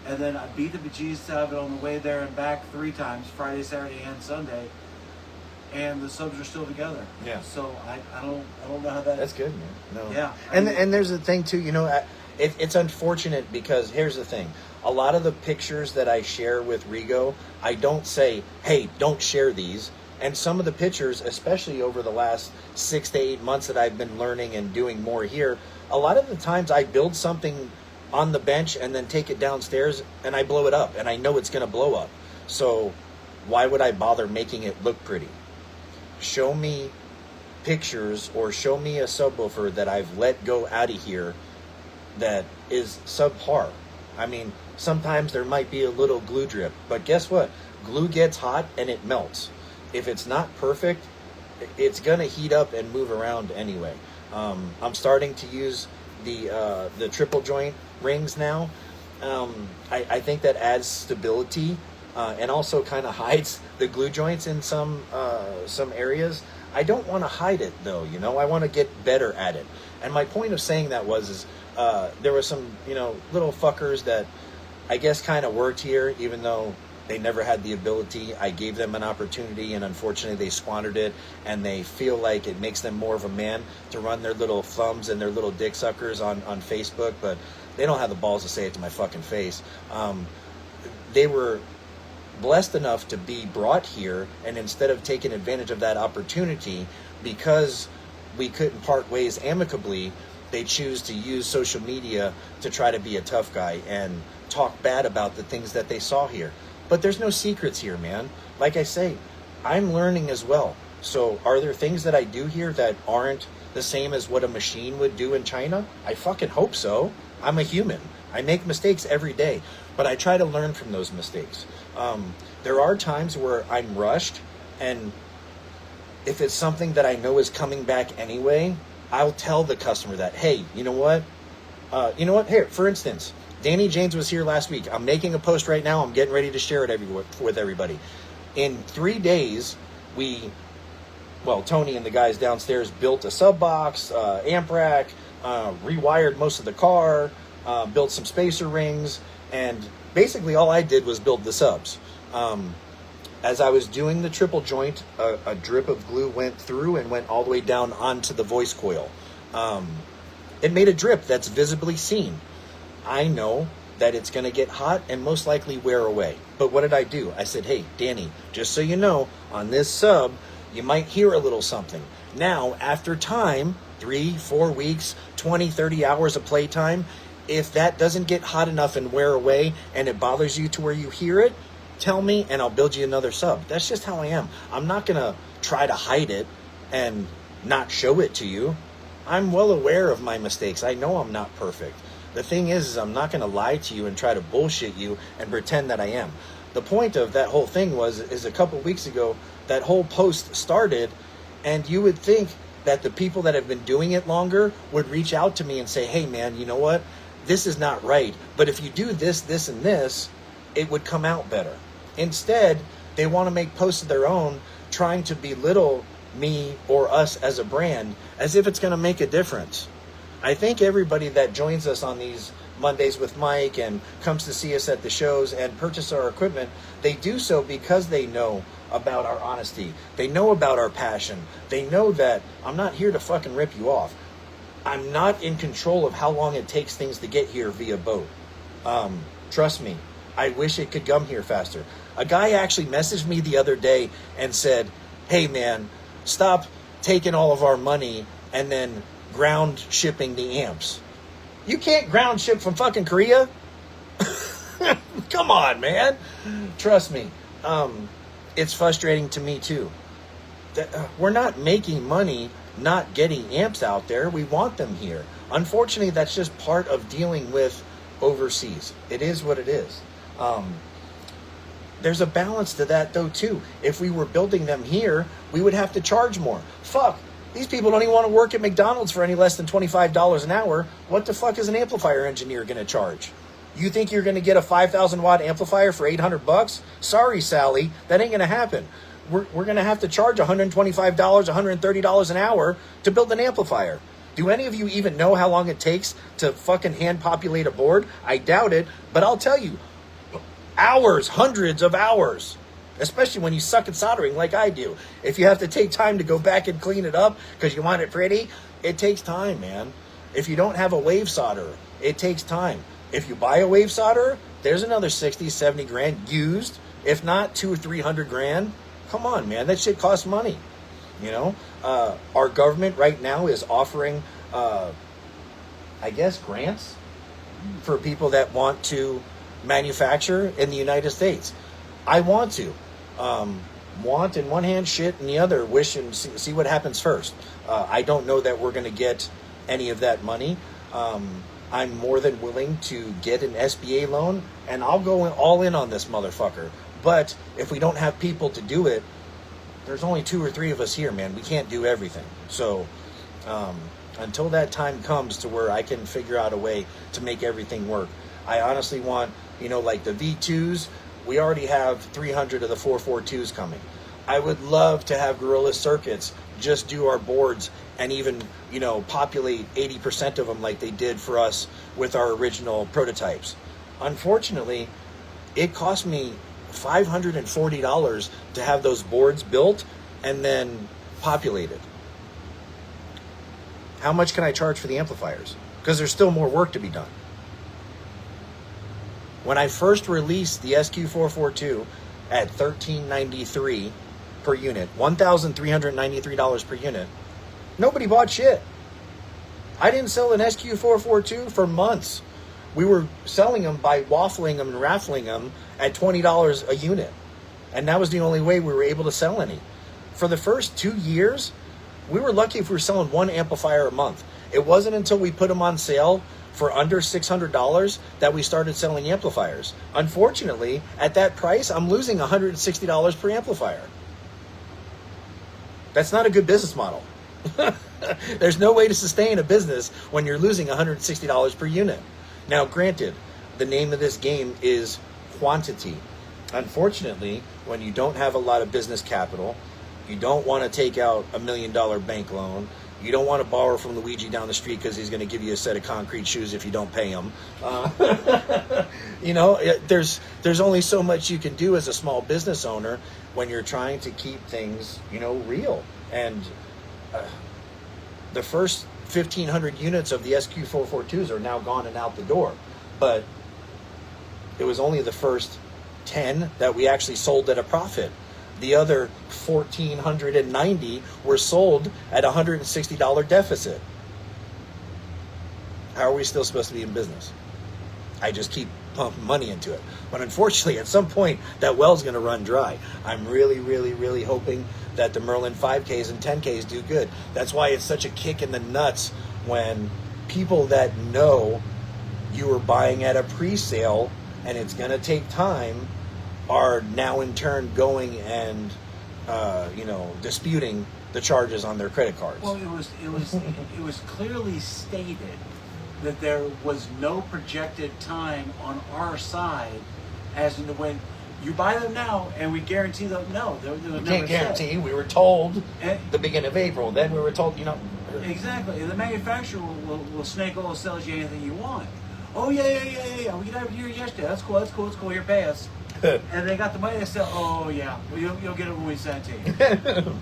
[SPEAKER 2] And then I beat the bejesus out of it on the way there and back 3 times, Friday, Saturday, and Sunday. And the subs are still together.
[SPEAKER 1] Yeah.
[SPEAKER 2] So I don't know how that.
[SPEAKER 1] That's good, man. No.
[SPEAKER 2] Yeah.
[SPEAKER 1] And there's the thing too. It's unfortunate because here's the thing. A lot of the pictures that I share with Rigo, I don't say, hey, don't share these. And some of the pictures, especially over the last 6 to 8 months that I've been learning and doing more here, a lot of the times I build something on the bench and then take it downstairs and I blow it up and I know it's going to blow up. So why would I bother making it look pretty? Show me pictures or show me a subwoofer that I've let go out of here that is subpar. I mean, sometimes there might be a little glue drip, but guess what? Glue gets hot and it melts. If it's not perfect, it's going to heat up and move around anyway. I'm starting to use the triple joint rings now. I think that adds stability and also kind of hides the glue joints in some areas. I don't want to hide it though, I want to get better at it. And my point of saying that was there were some little fuckers that I guess kind of worked here, even though they never had the ability. I gave them an opportunity, and unfortunately they squandered it, and they feel like it makes them more of a man to run their little thumbs and their little dick suckers on Facebook, but they don't have the balls to say it to my fucking face. They were blessed enough to be brought here, and instead of taking advantage of that opportunity, because we couldn't part ways amicably, they choose to use social media to try to be a tough guy and talk bad about the things that they saw here. But there's no secrets here, man. Like I say, I'm learning as well. So are there things that I do here that aren't the same as what a machine would do in China? I fucking hope so. I'm a human. I make mistakes every day, but I try to learn from those mistakes. There are times where I'm rushed, and if it's something that I know is coming back anyway, I'll tell the customer that, hey, you know what? Here, for instance, Danny James was here last week. I'm making a post right now. I'm getting ready to share it with everybody. In 3 days, Tony and the guys downstairs built a sub box, amp rack, rewired most of the car, built some spacer rings, and basically all I did was build the subs. As I was doing the triple joint, a drip of glue went through and went all the way down onto the voice coil. It made a drip that's visibly seen. I know that it's going to get hot and most likely wear away. But what did I do? I said, hey, Danny, just so you know, on this sub, you might hear a little something. Now, after time, 3-4 weeks, 20, 30 hours of playtime, If that doesn't get hot enough and wear away and it bothers you to where you hear it, tell me and I'll build you another sub. That's just how I am. I'm not going to try to hide it and not show it to you. I'm well aware of my mistakes. I know I'm not perfect. The thing is I'm not going to lie to you and try to bullshit you and pretend that I am. The point of that whole thing is a couple weeks ago, that whole post started, and you would think that the people that have been doing it longer would reach out to me and say, hey man, you know what? This is not right. But if you do this, this, and this, it would come out better. Instead, they want to make posts of their own, trying to belittle me or us as a brand as if it's going to make a difference. I think everybody that joins us on these Mondays with Mike and comes to see us at the shows and purchase our equipment, they do so because they know about our honesty. They know about our passion. They know that I'm not here to fucking rip you off. I'm not in control of how long it takes things to get here via boat. Trust me, I wish it could come here faster. A guy actually messaged me the other day and said, hey man, stop taking all of our money and then ground shipping the amps. You can't ground ship from fucking Korea? Come on, man. Trust me. It's frustrating to me too. We're not making money not getting amps out there. We want them here. Unfortunately, that's just part of dealing with overseas. It is what it is. There's a balance to that though too. If we were building them here, we would have to charge more. Fuck. These people don't even want to work at McDonald's for any less than $25 an hour. What the fuck is an amplifier engineer going to charge? You think you're going to get a 5,000 watt amplifier for $800? Sorry, Sally, that ain't going to happen. We're going to have to charge $125, $130 an hour to build an amplifier. Do any of you even know how long it takes to fucking hand populate a board? I doubt it, but I'll tell you, hours, hundreds of hours. Especially when you suck at soldering like I do. If you have to take time to go back and clean it up because you want it pretty, it takes time, man. If you don't have a wave solderer, it takes time. If you buy a wave solderer, there's another 60, 70 grand used. If not, 200 or 300 grand. Come on, man. That shit costs money. You know, our government right now is offering, I guess, grants for people that want to manufacture in the United States. I want to. Want in one hand, shit in the other, wish and see what happens first. I don't know that we're going to get any of that money. I'm more than willing to get an SBA loan, and I'll go all in on this motherfucker. But if we don't have people to do it, there's only 2 or 3 of us here, man. We can't do everything. So until that time comes to where I can figure out a way to make everything work, I honestly want, like the V2s, we already have 300 of the 442s coming. I would love to have Gorilla Circuits just do our boards and even, populate 80% of them like they did for us with our original prototypes. Unfortunately, it cost me $540 to have those boards built and then populated. How much can I charge for the amplifiers? Because there's still more work to be done. When I first released the SQ442 at $1,393 per unit, $1,393 per unit, nobody bought shit. I didn't sell an SQ442 for months. We were selling them by waffling them and raffling them at $20 a unit. And that was the only way we were able to sell any. For the first 2 years, we were lucky if we were selling one amplifier a month. It wasn't until we put them on sale for under $600 that we started selling amplifiers. Unfortunately, at that price, I'm losing $160 per amplifier. That's not a good business model. There's no way to sustain a business when you're losing $160 per unit. Now, granted, the name of this game is quantity. Unfortunately, when you don't have a lot of business capital, you don't want to take out $1 million bank loan, you don't want to borrow from Luigi down the street because he's going to give you a set of concrete shoes if you don't pay him. There's only so much you can do as a small business owner when you're trying to keep things, real. And the first 1,500 units of the SQ442s are now gone and out the door. But it was only the first 10 that we actually sold at a profit. The other 1,490 were sold at $160 deficit. how are we still supposed to be in business? I just keep pumping money into it. But unfortunately, at some point, that well's going to run dry. I'm really, really, really hoping that the Merlin 5Ks and 10Ks do good. That's why it's such a kick in the nuts when people that know you were buying at a pre-sale and it's going to take time are now in turn going and disputing the charges on their credit cards.
[SPEAKER 2] Well, it was clearly stated that there was no projected time on our side, as in the when you buy them now and we guarantee them. No, there was
[SPEAKER 1] we
[SPEAKER 2] never
[SPEAKER 1] can't
[SPEAKER 2] said.
[SPEAKER 1] guarantee. We were told
[SPEAKER 2] And-
[SPEAKER 1] the beginning of April. Then we were told,
[SPEAKER 2] Exactly. The manufacturer will snake oil sells you anything you want. Oh yeah. We got it here yesterday. That's cool. Here, pay us. And they got the money. They said, oh yeah, well, you'll get it when we send it to you.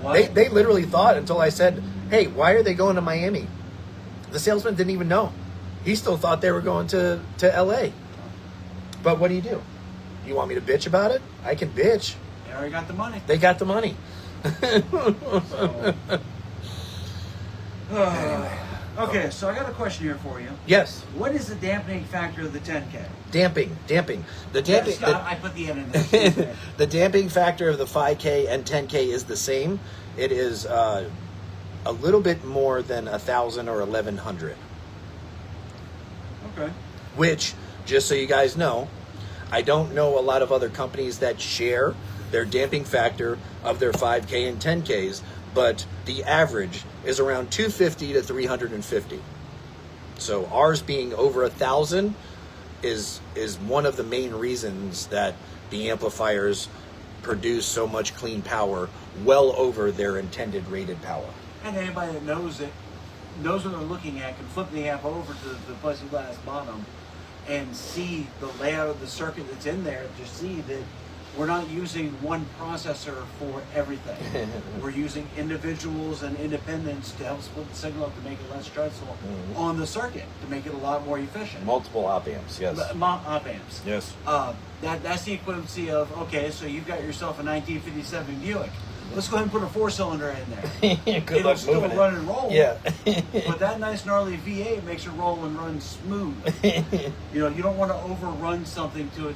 [SPEAKER 2] What?
[SPEAKER 1] They literally thought until I said, hey, why are they going to Miami? The salesman didn't even know. He still thought they were going to LA. But what do? You want me to bitch about it? I can bitch.
[SPEAKER 2] They already got the money.
[SPEAKER 1] They got the money.
[SPEAKER 2] Okay, so I got a question here for you.
[SPEAKER 1] Yes.
[SPEAKER 2] What is the dampening factor of the 10K?
[SPEAKER 1] Damping. The damping.
[SPEAKER 2] Yes, I put the N in there.
[SPEAKER 1] The damping factor of the 5K and 10K is the same. It is a little bit more than 1,000 or 1,100.
[SPEAKER 2] Okay.
[SPEAKER 1] Which, just so you guys know, I don't know a lot of other companies that share their damping factor of their 5K and 10Ks, but the average is around 250 to 350. So ours being over 1,000 is one of the main reasons that the amplifiers produce so much clean power, well over their intended rated power.
[SPEAKER 2] And anybody that knows what they're looking at can flip the amp over to the plexiglass bottom and see the layout of the circuit that's in there to see that we're not using one processor for everything. We're using individuals and independents to help split the signal up to make it less stressful on the circuit, to make it a lot more efficient.
[SPEAKER 1] Multiple op amps, yes.
[SPEAKER 2] Op amps.
[SPEAKER 1] Yes.
[SPEAKER 2] That's the equivalency of, okay, so you've got yourself a 1957 Buick. Let's go ahead and put a 4-cylinder in there.
[SPEAKER 1] Good
[SPEAKER 2] It'll
[SPEAKER 1] luck
[SPEAKER 2] still
[SPEAKER 1] moving
[SPEAKER 2] run
[SPEAKER 1] it.
[SPEAKER 2] and roll.
[SPEAKER 1] Yeah.
[SPEAKER 2] But that nice gnarly V8 makes it roll and run smooth. You don't want to overrun something to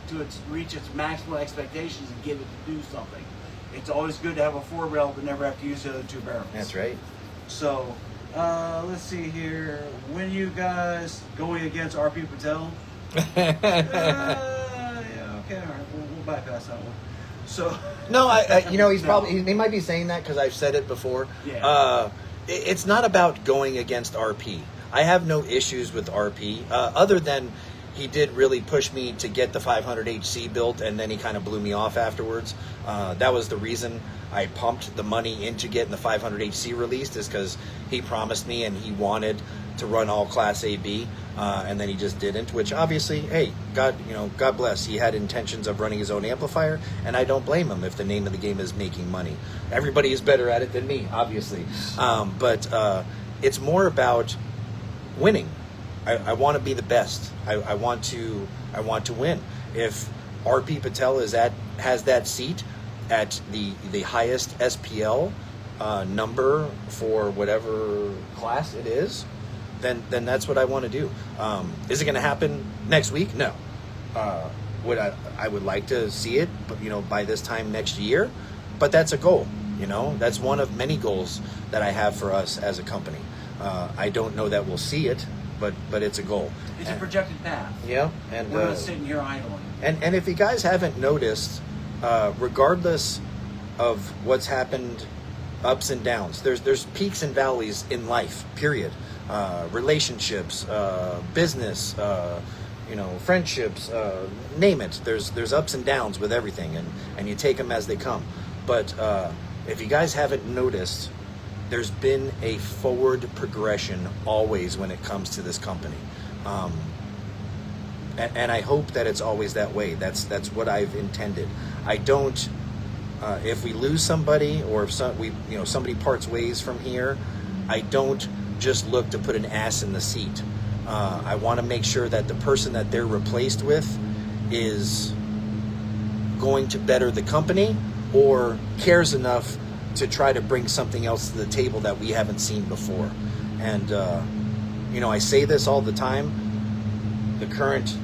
[SPEAKER 2] reach its maximal expectations and get it to do something. It's always good to have a 4-barrel but never have to use the other 2 barrels.
[SPEAKER 1] That's right.
[SPEAKER 2] So, let's see here. When you guys going against RP Patel? Yeah, okay, all right. We'll bypass that one. So
[SPEAKER 1] No, he's probably he might be saying that because I've said it before.
[SPEAKER 2] Yeah.
[SPEAKER 1] It's not about going against RP. I have no issues with RP, other than he did really push me to get the 500HC built, and then he kind of blew me off afterwards. That was the reason I pumped the money into getting the 500HC released, is because he promised me and he wanted to run all Class AB, and then he just didn't, which obviously, hey, God bless. He had intentions of running his own amplifier, and I don't blame him if the name of the game is making money. Everybody is better at it than me, obviously. But it's more about winning. I want to be the best. I want to win. If RP Patel has that seat at the highest SPL number for whatever class it is, then that's what I want to do. Is it going to happen next week? No. I would like to see it, but by this time next year. But that's a goal. That's one of many goals that I have for us as a company. I don't know that we'll see it, but it's a goal.
[SPEAKER 2] It's a projected path.
[SPEAKER 1] Yeah, and
[SPEAKER 2] we're not sitting here idling.
[SPEAKER 1] And if you guys haven't noticed, regardless of what's happened, ups and downs, there's peaks and valleys in life. Period. Relationships, business, friendships, name it. There's ups and downs with everything, and you take them as they come. But if you guys haven't noticed, there's been a forward progression always when it comes to this company. And I hope that it's always that way. That's what I've intended. I don't. If we lose somebody, or if somebody parts ways from here, I don't just look to put an ass in the seat. I want to make sure that the person that they're replaced with is going to better the company, or cares enough to try to bring something else to the table that we haven't seen before. And I say this all the time. The current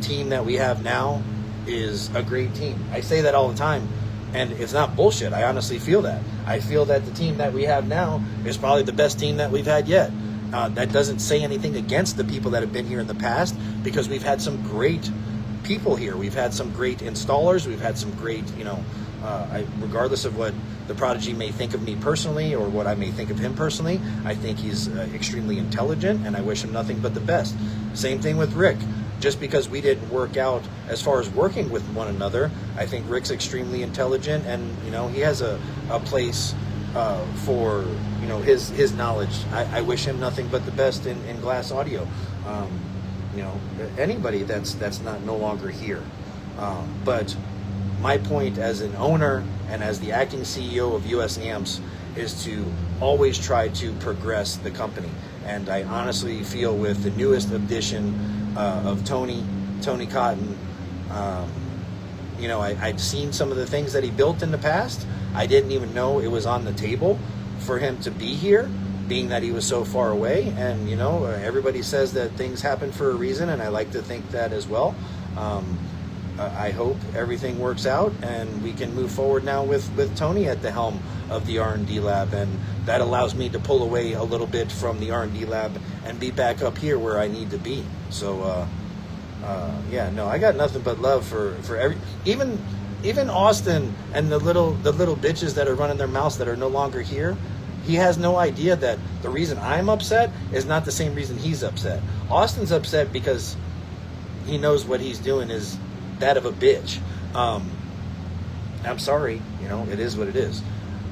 [SPEAKER 1] team that we have now is a great team. I say that all the time, and it's not bullshit. I honestly feel that. I feel that the team that we have now is probably the best team that we've had yet. That doesn't say anything against the people that have been here in the past, because we've had some great people here. We've had some great installers. We've had some great, regardless of what the Prodigy may think of me personally or what I may think of him personally, I think he's extremely intelligent, and I wish him nothing but the best. Same thing with Rick. Just because we didn't work out as far as working with one another, I think Rick's extremely intelligent, and he has a place for his knowledge. I wish him nothing but the best in Glass Audio. Anybody that's not no longer here. But my point as an owner and as the acting CEO of US Amps is to always try to progress the company. And I honestly feel with the newest addition of Tony Cotton, I'd seen some of the things that he built in the past. I didn't even know it was on the table for him to be here, being that he was so far away. And everybody says that things happen for a reason, and I like to think that as well. I hope everything works out and we can move forward now with Tony at the helm of the R&D lab, and that allows me to pull away a little bit from the R&D lab and be back up here where I need to be. So I got nothing but love for even Austin and the little bitches that are running their mouths that are no longer here. He has no idea that the reason I'm upset is not the same reason he's upset. Austin's upset because he knows what he's doing is that of a bitch. I'm sorry, it is what it is.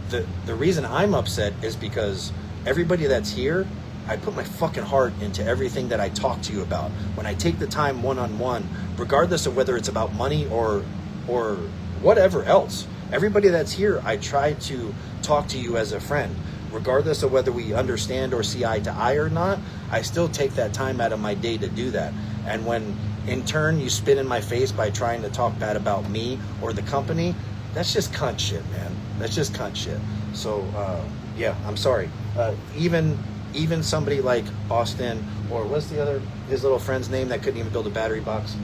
[SPEAKER 1] The reason I'm upset is because everybody that's here, I put my fucking heart into everything that I talk to you about. When I take the time one-on-one, regardless of whether it's about money or whatever else, everybody that's here, I try to talk to you as a friend. Regardless of whether we understand or see eye to eye or not, I still take that time out of my day to do that. And when in turn you spit in my face by trying to talk bad about me or the company, that's just cunt shit, man. That's just cunt shit. So I'm sorry. Even somebody like Austin, or what's his little friend's name that couldn't even build a battery box?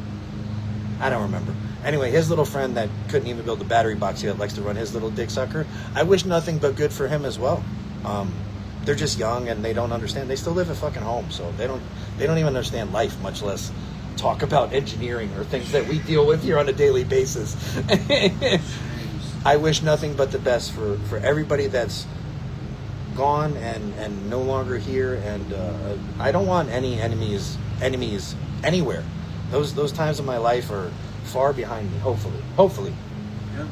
[SPEAKER 1] I don't remember. Anyway, his little friend that couldn't even build a battery box, he likes to run his little dick sucker. I wish nothing but good for him as well. They're just young and they don't understand. They still live at fucking home, so they don't even understand life, much less talk about engineering or things that we deal with here on a daily basis. I wish nothing but the best for everybody that's gone and no longer here, and I don't want any enemies anywhere. Those times of my life are far behind me, hopefully.
[SPEAKER 2] Yeah.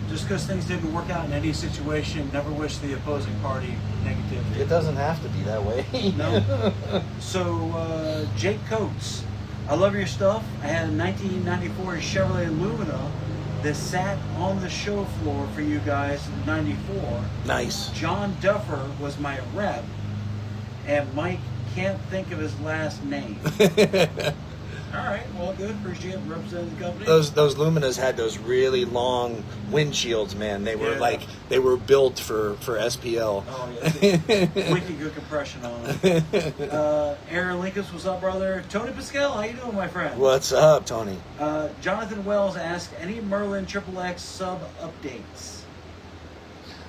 [SPEAKER 2] Just because things didn't work out in any situation, never wish the opposing party negativity.
[SPEAKER 1] It doesn't have to be that way.
[SPEAKER 2] No. So, Jake Coates, I love your stuff. I had a 1994 Chevrolet Lumina that sat on the show floor for you guys in 94.
[SPEAKER 1] Nice.
[SPEAKER 2] John Duffer was my rep, and Mike can't think of his last name. All right, well, good. Appreciate representing the company.
[SPEAKER 1] Those Luminas had those really long windshields, man. They were they were built for SPL.
[SPEAKER 2] Oh yeah, wicked good compression on them. Aaron Lincoln, what's up, brother? Tony Pascal, how you doing, my friend?
[SPEAKER 1] What's up, Tony?
[SPEAKER 2] Jonathan Wells asked, any Merlin XXX sub updates?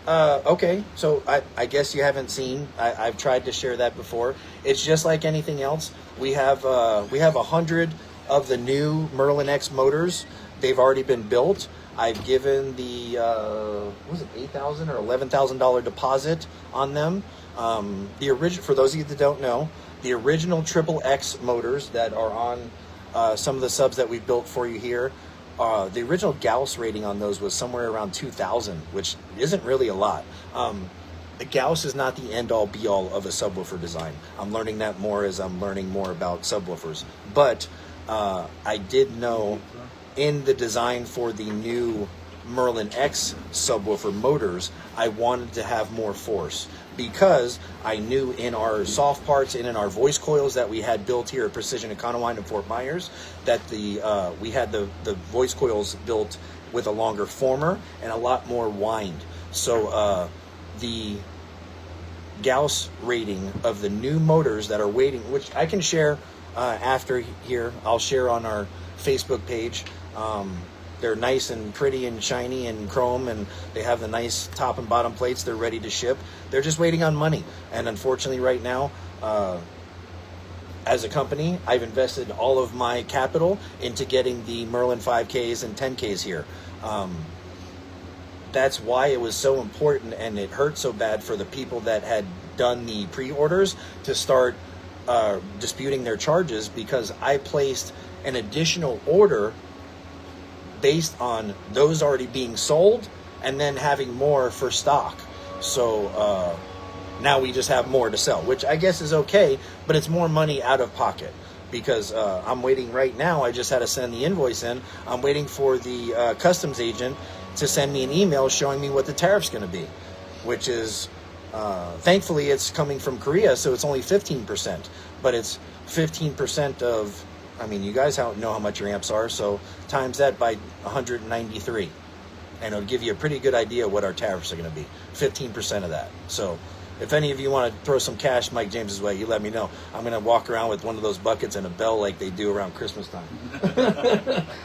[SPEAKER 1] Okay, so I guess you haven't seen. I've tried to share that before. It's just like anything else. We have 100 of the new Merlin X motors. They've already been built. I've given the $8,000 or $11,000 deposit on them. The original, for those of you that don't know, the original XXX motors that are on some of the subs that we've built for you here. The original Gauss rating on those was somewhere around 2,000, which isn't really a lot. The Gauss is not the end-all, be-all of a subwoofer design. I'm learning that more as I'm learning more about subwoofers. But I did know in the design for the new Merlin X subwoofer motors, I wanted to have more force, because I knew in our soft parts and in our voice coils that we had built here at Precision Econoline in Fort Myers, that we had the voice coils built with a longer former and a lot more wind. So Gauss rating of the new motors that are waiting, which I can share after here. I'll share on our Facebook page. They're nice and pretty and shiny and chrome, and they have the nice top and bottom plates. They're ready to ship. They're just waiting on money. And unfortunately right now, as a company, I've invested all of my capital into getting the Merlin 5Ks and 10Ks here. That's why it was so important, and it hurt so bad for the people that had done the pre-orders to start disputing their charges, because I placed an additional order based on those already being sold and then having more for stock. So now we just have more to sell, which I guess is okay, but it's more money out of pocket, because I'm waiting right now. I just had to send the invoice in. I'm waiting for the customs agent to send me an email showing me what the tariff's going to be, which is, thankfully it's coming from Korea, so it's only 15%, but it's 15% of, I mean, you guys know how much your amps are, so times that by 193, and it'll give you a pretty good idea what our tariffs are going to be, 15% of that. So if any of you want to throw some cash Mike James's way, you let me know. I'm going to walk around with one of those buckets and a bell like they do around Christmas time.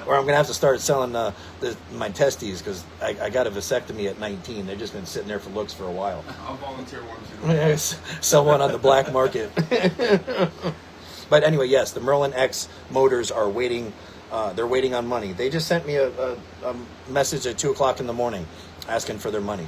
[SPEAKER 1] Or I'm going to have to start selling my testes, because I got a vasectomy at 19. They've just been sitting there for looks for a while.
[SPEAKER 3] I'll volunteer one too.
[SPEAKER 1] Sell one on the black market. But anyway, yes, the Merlin X motors are waiting. They're waiting on money. They just sent me a message at 2 o'clock in the morning asking for their money.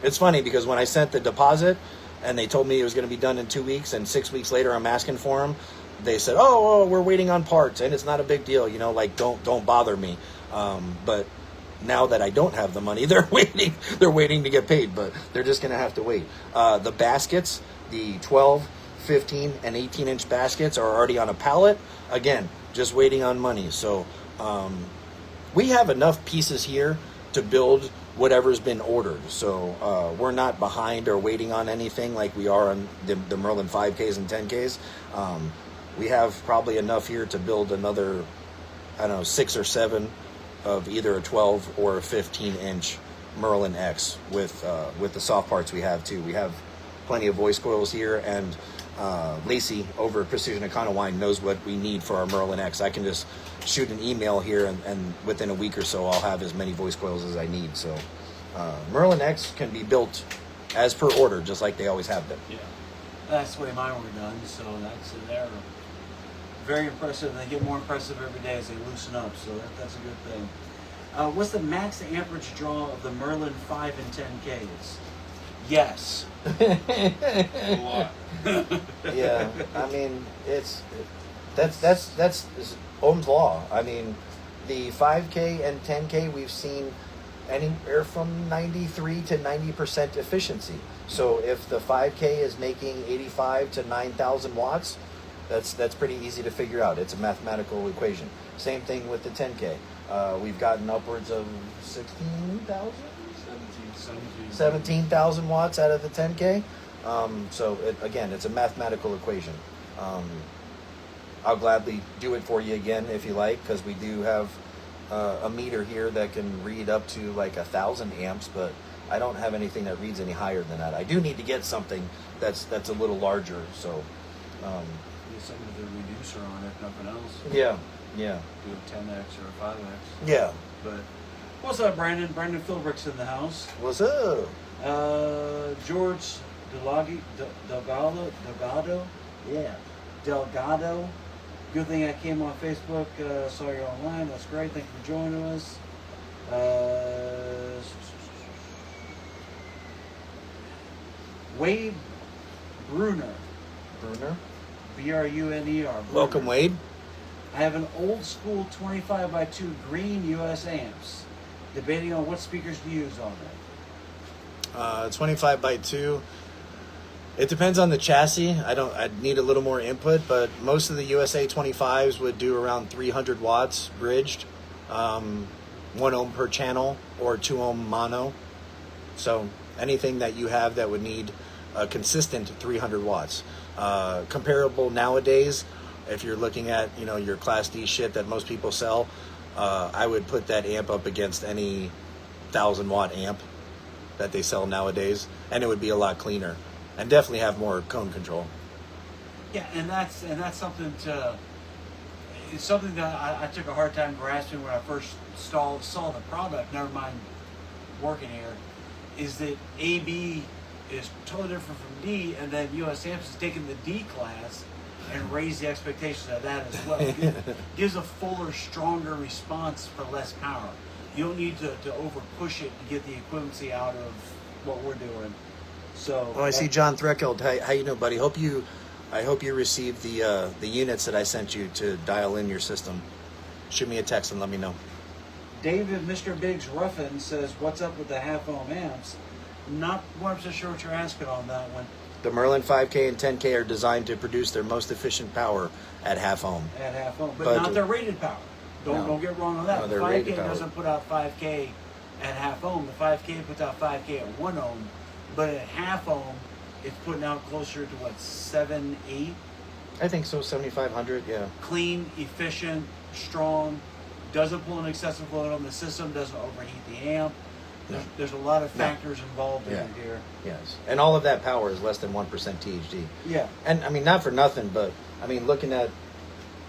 [SPEAKER 1] It's funny because when I sent the deposit and they told me it was going to be done in 2 weeks, and 6 weeks later I'm asking for them, they said, oh, we're waiting on parts, and it's not a big deal, you know, like don't bother me. But now that I don't have the money, they're waiting to get paid, but they're just going to have to wait. The baskets, the 12, 15, and 18-inch baskets are already on a pallet. Again, just waiting on money. So we have enough pieces here to build whatever's been ordered. So we're not behind or waiting on anything like we are on the Merlin 5Ks and 10Ks. We have probably enough here to build another, I don't know, 6 or 7 of either a 12 or a 15-inch Merlin X with the soft parts we have too. We have plenty of voice coils here, and Lacey over at Precision Econowine knows what we need for our Merlin X. I can just shoot an email here, and within a week or so I'll have as many voice coils as I need. So Merlin X can be built as per order, just like they always have been.
[SPEAKER 2] Yeah, that's the way mine were done. So they're very impressive, and they get more impressive every day as they loosen up. So that's a good thing. What's the max amperage draw of the Merlin 5 and 10Ks? Yes.
[SPEAKER 3] A lot.
[SPEAKER 1] Yeah, I mean that's Ohm's law. I mean, the 5K and 10K we've seen anywhere from 93 to 90% efficiency. So if the 5K is making 85 to 9,000 watts, that's pretty easy to figure out. It's a mathematical equation. Same thing with the 10K. We've gotten upwards of 16,000? 17,000 watts out of the 10K. So again, it's a mathematical equation. I'll gladly do it for you again if you like, because we do have a meter here that can read up to like 1,000 amps, but I don't have anything that reads any higher than that. I do need to get something that's a little larger. So
[SPEAKER 2] Get something with a reducer on it, if nothing else.
[SPEAKER 1] yeah.
[SPEAKER 2] Do a 10x or a 5x.
[SPEAKER 1] Yeah.
[SPEAKER 2] But what's up, Brandon? Brandon Philbrick's in the house.
[SPEAKER 1] What's up?
[SPEAKER 2] George Delgado. Yeah, Delgado. Good thing I came on Facebook. Saw you online. That's great. Thank you for joining us. Wade Bruner. Bruner.
[SPEAKER 1] Welcome, Wade.
[SPEAKER 2] I have an old school 25x2 green US amps. Debating on what speakers to use on it.
[SPEAKER 1] 25x2. It depends on the chassis. I'd need a little more input, but most of the USA 25s would do around 300 watts bridged, 1 ohm per channel or 2 ohm mono. So anything that you have that would need a consistent 300 watts. Comparable nowadays, if you're looking at, your Class D shit that most people sell, I would put that amp up against any 1,000 watt amp that they sell nowadays, and it would be a lot cleaner. and definitely have more cone control.
[SPEAKER 2] Yeah, and that's something to. It's something that I took a hard time grasping when I first saw the product. Never mind working here, is that AB is totally different from D, and then US Amps is taking the D class and raise the expectations of that as well. Gives a fuller, stronger response for less power. You don't need to over push it to get the equivalency out of what we're doing. So.
[SPEAKER 1] Oh, I see John Threckeld. How you know, buddy? I hope you received the units that I sent you to dial in your system. Shoot me a text and let me know.
[SPEAKER 2] David, Mr. Biggs Ruffin says, "What's up with the half ohm amps?" Not 100% sure what you're asking on that one.
[SPEAKER 1] The Merlin 5K and 10K are designed to produce their most efficient power at half ohm.
[SPEAKER 2] At half ohm, but
[SPEAKER 1] But-
[SPEAKER 2] not their rated power. Don't get wrong on that.
[SPEAKER 1] No,
[SPEAKER 2] The
[SPEAKER 1] their
[SPEAKER 2] 5K
[SPEAKER 1] rated power.
[SPEAKER 2] doesn't put out 5K at half ohm. The 5K puts out 5K at 1 ohm, but at half ohm, it's putting out closer to what, 7, 8?
[SPEAKER 1] I think so, 7,500, yeah.
[SPEAKER 2] Clean, efficient, strong, doesn't pull an excessive load on the system, doesn't overheat the amp. There's a lot of
[SPEAKER 1] No.
[SPEAKER 2] factors involved in
[SPEAKER 1] Yeah.
[SPEAKER 2] it here.
[SPEAKER 1] Yes. And all of that power is less than 1% THD.
[SPEAKER 2] Yeah.
[SPEAKER 1] And I mean, not for nothing, but I mean, looking at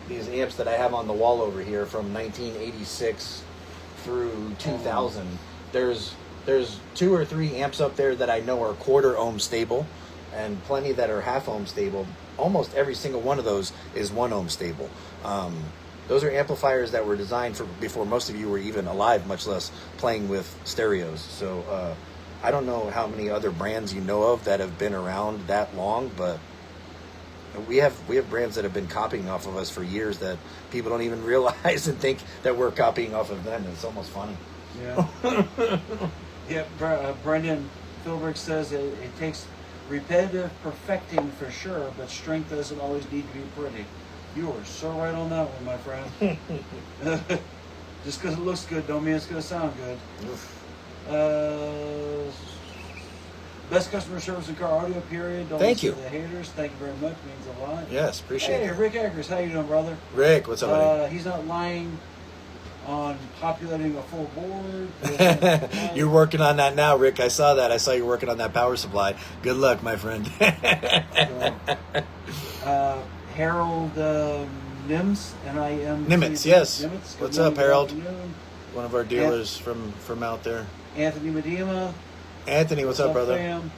[SPEAKER 1] these amps that I have on the wall over here from 1986 through 2000, there's 2 or 3 amps up there that I know are quarter ohm stable, and plenty that are half ohm stable. Almost every single one of those is 1 ohm stable. Those are amplifiers that were designed for before most of you were even alive, much less playing with stereos. So I don't know how many other brands you know of that have been around that long, but we have brands that have been copying off of us for years that people don't even realize and think that we're copying off of them. It's almost funny.
[SPEAKER 2] Yeah. Brendan Philbrick says it takes repetitive perfecting for sure, but strength doesn't always need to be pretty. You are so right on that one, my friend. Just because it looks good don't mean it's going to sound good. Best customer service in car audio, period. Don't
[SPEAKER 1] Thank
[SPEAKER 2] listen
[SPEAKER 1] you.
[SPEAKER 2] to the haters. Thank you very much. Means a lot.
[SPEAKER 1] Yes, appreciate
[SPEAKER 2] Hey,
[SPEAKER 1] it.
[SPEAKER 2] Rick Eggers, how you doing, brother?
[SPEAKER 1] Rick, what's up, buddy?
[SPEAKER 2] He's not lying on populating a full board.
[SPEAKER 1] You're working on that now, Rick. I saw that. I saw you working on that power supply. Good luck, my friend.
[SPEAKER 2] Harold Nims, N-I-M.
[SPEAKER 1] Nimitz, yes.
[SPEAKER 2] Nimitz.
[SPEAKER 1] What's
[SPEAKER 2] Good
[SPEAKER 1] up,
[SPEAKER 2] morning,
[SPEAKER 1] Harold?
[SPEAKER 2] good afternoon.
[SPEAKER 1] One of our dealers from out there.
[SPEAKER 2] Anthony Medema.
[SPEAKER 1] Anthony, what's up, brother?
[SPEAKER 2] Fam?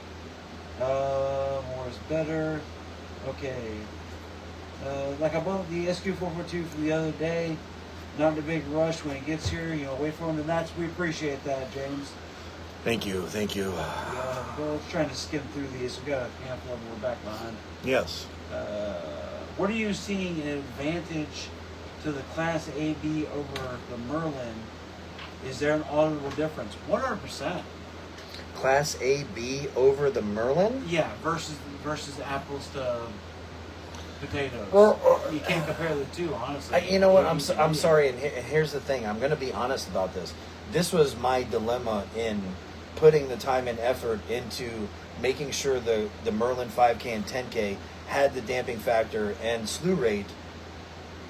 [SPEAKER 2] More is better. Okay. Like I bought the SQ442 from the other day. Not in a big rush when it gets here. Wait for him, and we appreciate that, James.
[SPEAKER 1] Thank you.
[SPEAKER 2] We're trying to skim through these. We got a handful of them. We're back behind.
[SPEAKER 1] Yes.
[SPEAKER 2] What are you seeing an advantage to the Class AB over the Merlin? Is there an audible difference? 100%.
[SPEAKER 1] Class AB over the Merlin?
[SPEAKER 2] Yeah, versus apples to potatoes. You can't compare the two, honestly.
[SPEAKER 1] You know what? I'm sorry, and here's the thing. I'm going to be honest about this. This was my dilemma in putting the time and effort into making sure the Merlin 5K and 10K had the damping factor and slew rate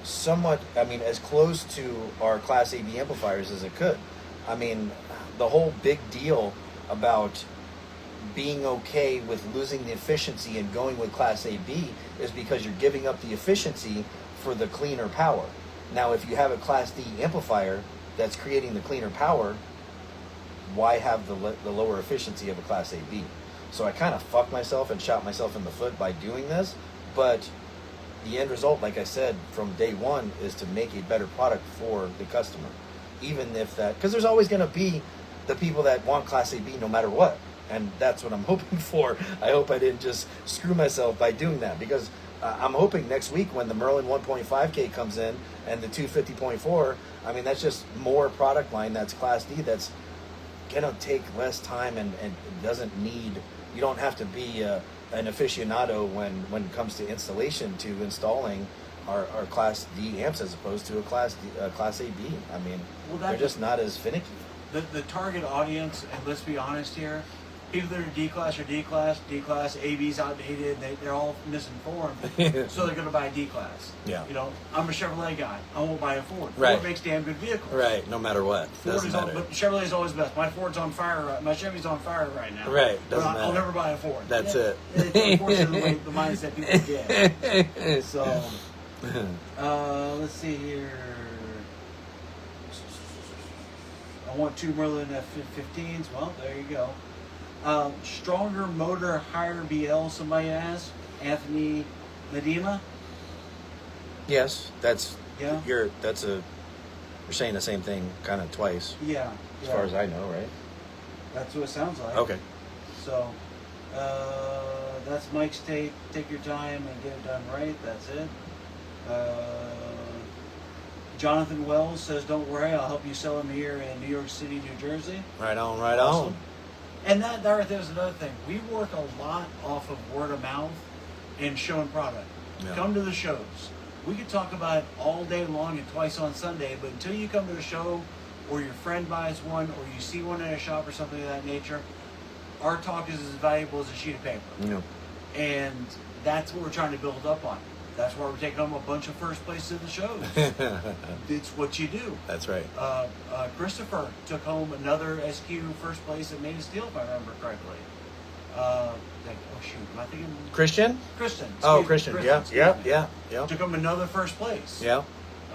[SPEAKER 1] somewhat, as close to our Class AB amplifiers as it could. The whole big deal about being okay with losing the efficiency and going with Class AB is because you're giving up the efficiency for the cleaner power. Now, if you have a Class D amplifier that's creating the cleaner power, why have the lower efficiency of a Class AB? So I kind of fucked myself and shot myself in the foot by doing this, but the end result, like I said, from day one is to make a better product for the customer. Even if because there's always going to be the people that want Class AB no matter what. And that's what I'm hoping for. I hope I didn't just screw myself by doing that, because I'm hoping next week when the Merlin 1.5K comes in and the 250.4, that's just more product line that's Class D that's going to take less time and doesn't need, you don't have to be an aficionado when it comes to installation to installing our Class D amps as opposed to a Class AB.
[SPEAKER 2] Well,
[SPEAKER 1] they're just not as finicky.
[SPEAKER 2] The target audience, and let's be honest here, People that are D-Class are D-Class. D-Class, AB's outdated. They're all misinformed. So they're going to buy a D-Class.
[SPEAKER 1] Yeah.
[SPEAKER 2] You know, I'm a Chevrolet guy. I won't buy a Ford.
[SPEAKER 1] Right.
[SPEAKER 2] Ford makes damn good vehicles.
[SPEAKER 1] Right, no matter what.
[SPEAKER 2] Ford
[SPEAKER 1] Doesn't
[SPEAKER 2] is all,
[SPEAKER 1] matter.
[SPEAKER 2] but Chevrolet is always best. My Ford's on fire. My Chevy's on fire right now.
[SPEAKER 1] Right,
[SPEAKER 2] But
[SPEAKER 1] doesn't
[SPEAKER 2] I'll
[SPEAKER 1] matter.
[SPEAKER 2] never buy a Ford.
[SPEAKER 1] That's it.
[SPEAKER 2] It's unfortunately the mindset people get. So, let's see here. I want 2 Merlin F-15s. Well, there you go. Stronger motor, higher BL, somebody asked. Anthony Medina.
[SPEAKER 1] Yes, that's
[SPEAKER 2] Yeah.
[SPEAKER 1] you're saying the same thing kind of twice,
[SPEAKER 2] Yeah.
[SPEAKER 1] as
[SPEAKER 2] yeah.
[SPEAKER 1] far as I know, right?
[SPEAKER 2] That's what it sounds like.
[SPEAKER 1] Okay.
[SPEAKER 2] So, that's Mike's take. Take your time and get it done right. That's it. Jonathan Wells says, "Don't worry, I'll help you sell them here in New York City, New Jersey."
[SPEAKER 1] Right on, right
[SPEAKER 2] Awesome.
[SPEAKER 1] on.
[SPEAKER 2] And that right there is another thing. We work a lot off of word of mouth and showing product.
[SPEAKER 1] Yeah.
[SPEAKER 2] Come to the shows. We could talk about it all day long and twice on Sunday, but until you come to the show or your friend buys one or you see one at a shop or something of that nature, our talk is as valuable as a sheet of paper.
[SPEAKER 1] Yeah.
[SPEAKER 2] And that's what we're trying to build up on. That's why we're taking home a bunch of first places at the shows. It's what you do.
[SPEAKER 1] That's right.
[SPEAKER 2] Christopher took home another SQ first place at Main and Steel, if I remember correctly. Oh shoot, am I thinking
[SPEAKER 1] Christian?
[SPEAKER 2] Kristen?
[SPEAKER 1] Oh,
[SPEAKER 2] excuse me,
[SPEAKER 1] Christian. Yeah,
[SPEAKER 2] excuse
[SPEAKER 1] yeah,
[SPEAKER 2] me.
[SPEAKER 1] yeah, yeah.
[SPEAKER 2] Took home another first place.
[SPEAKER 1] Yeah.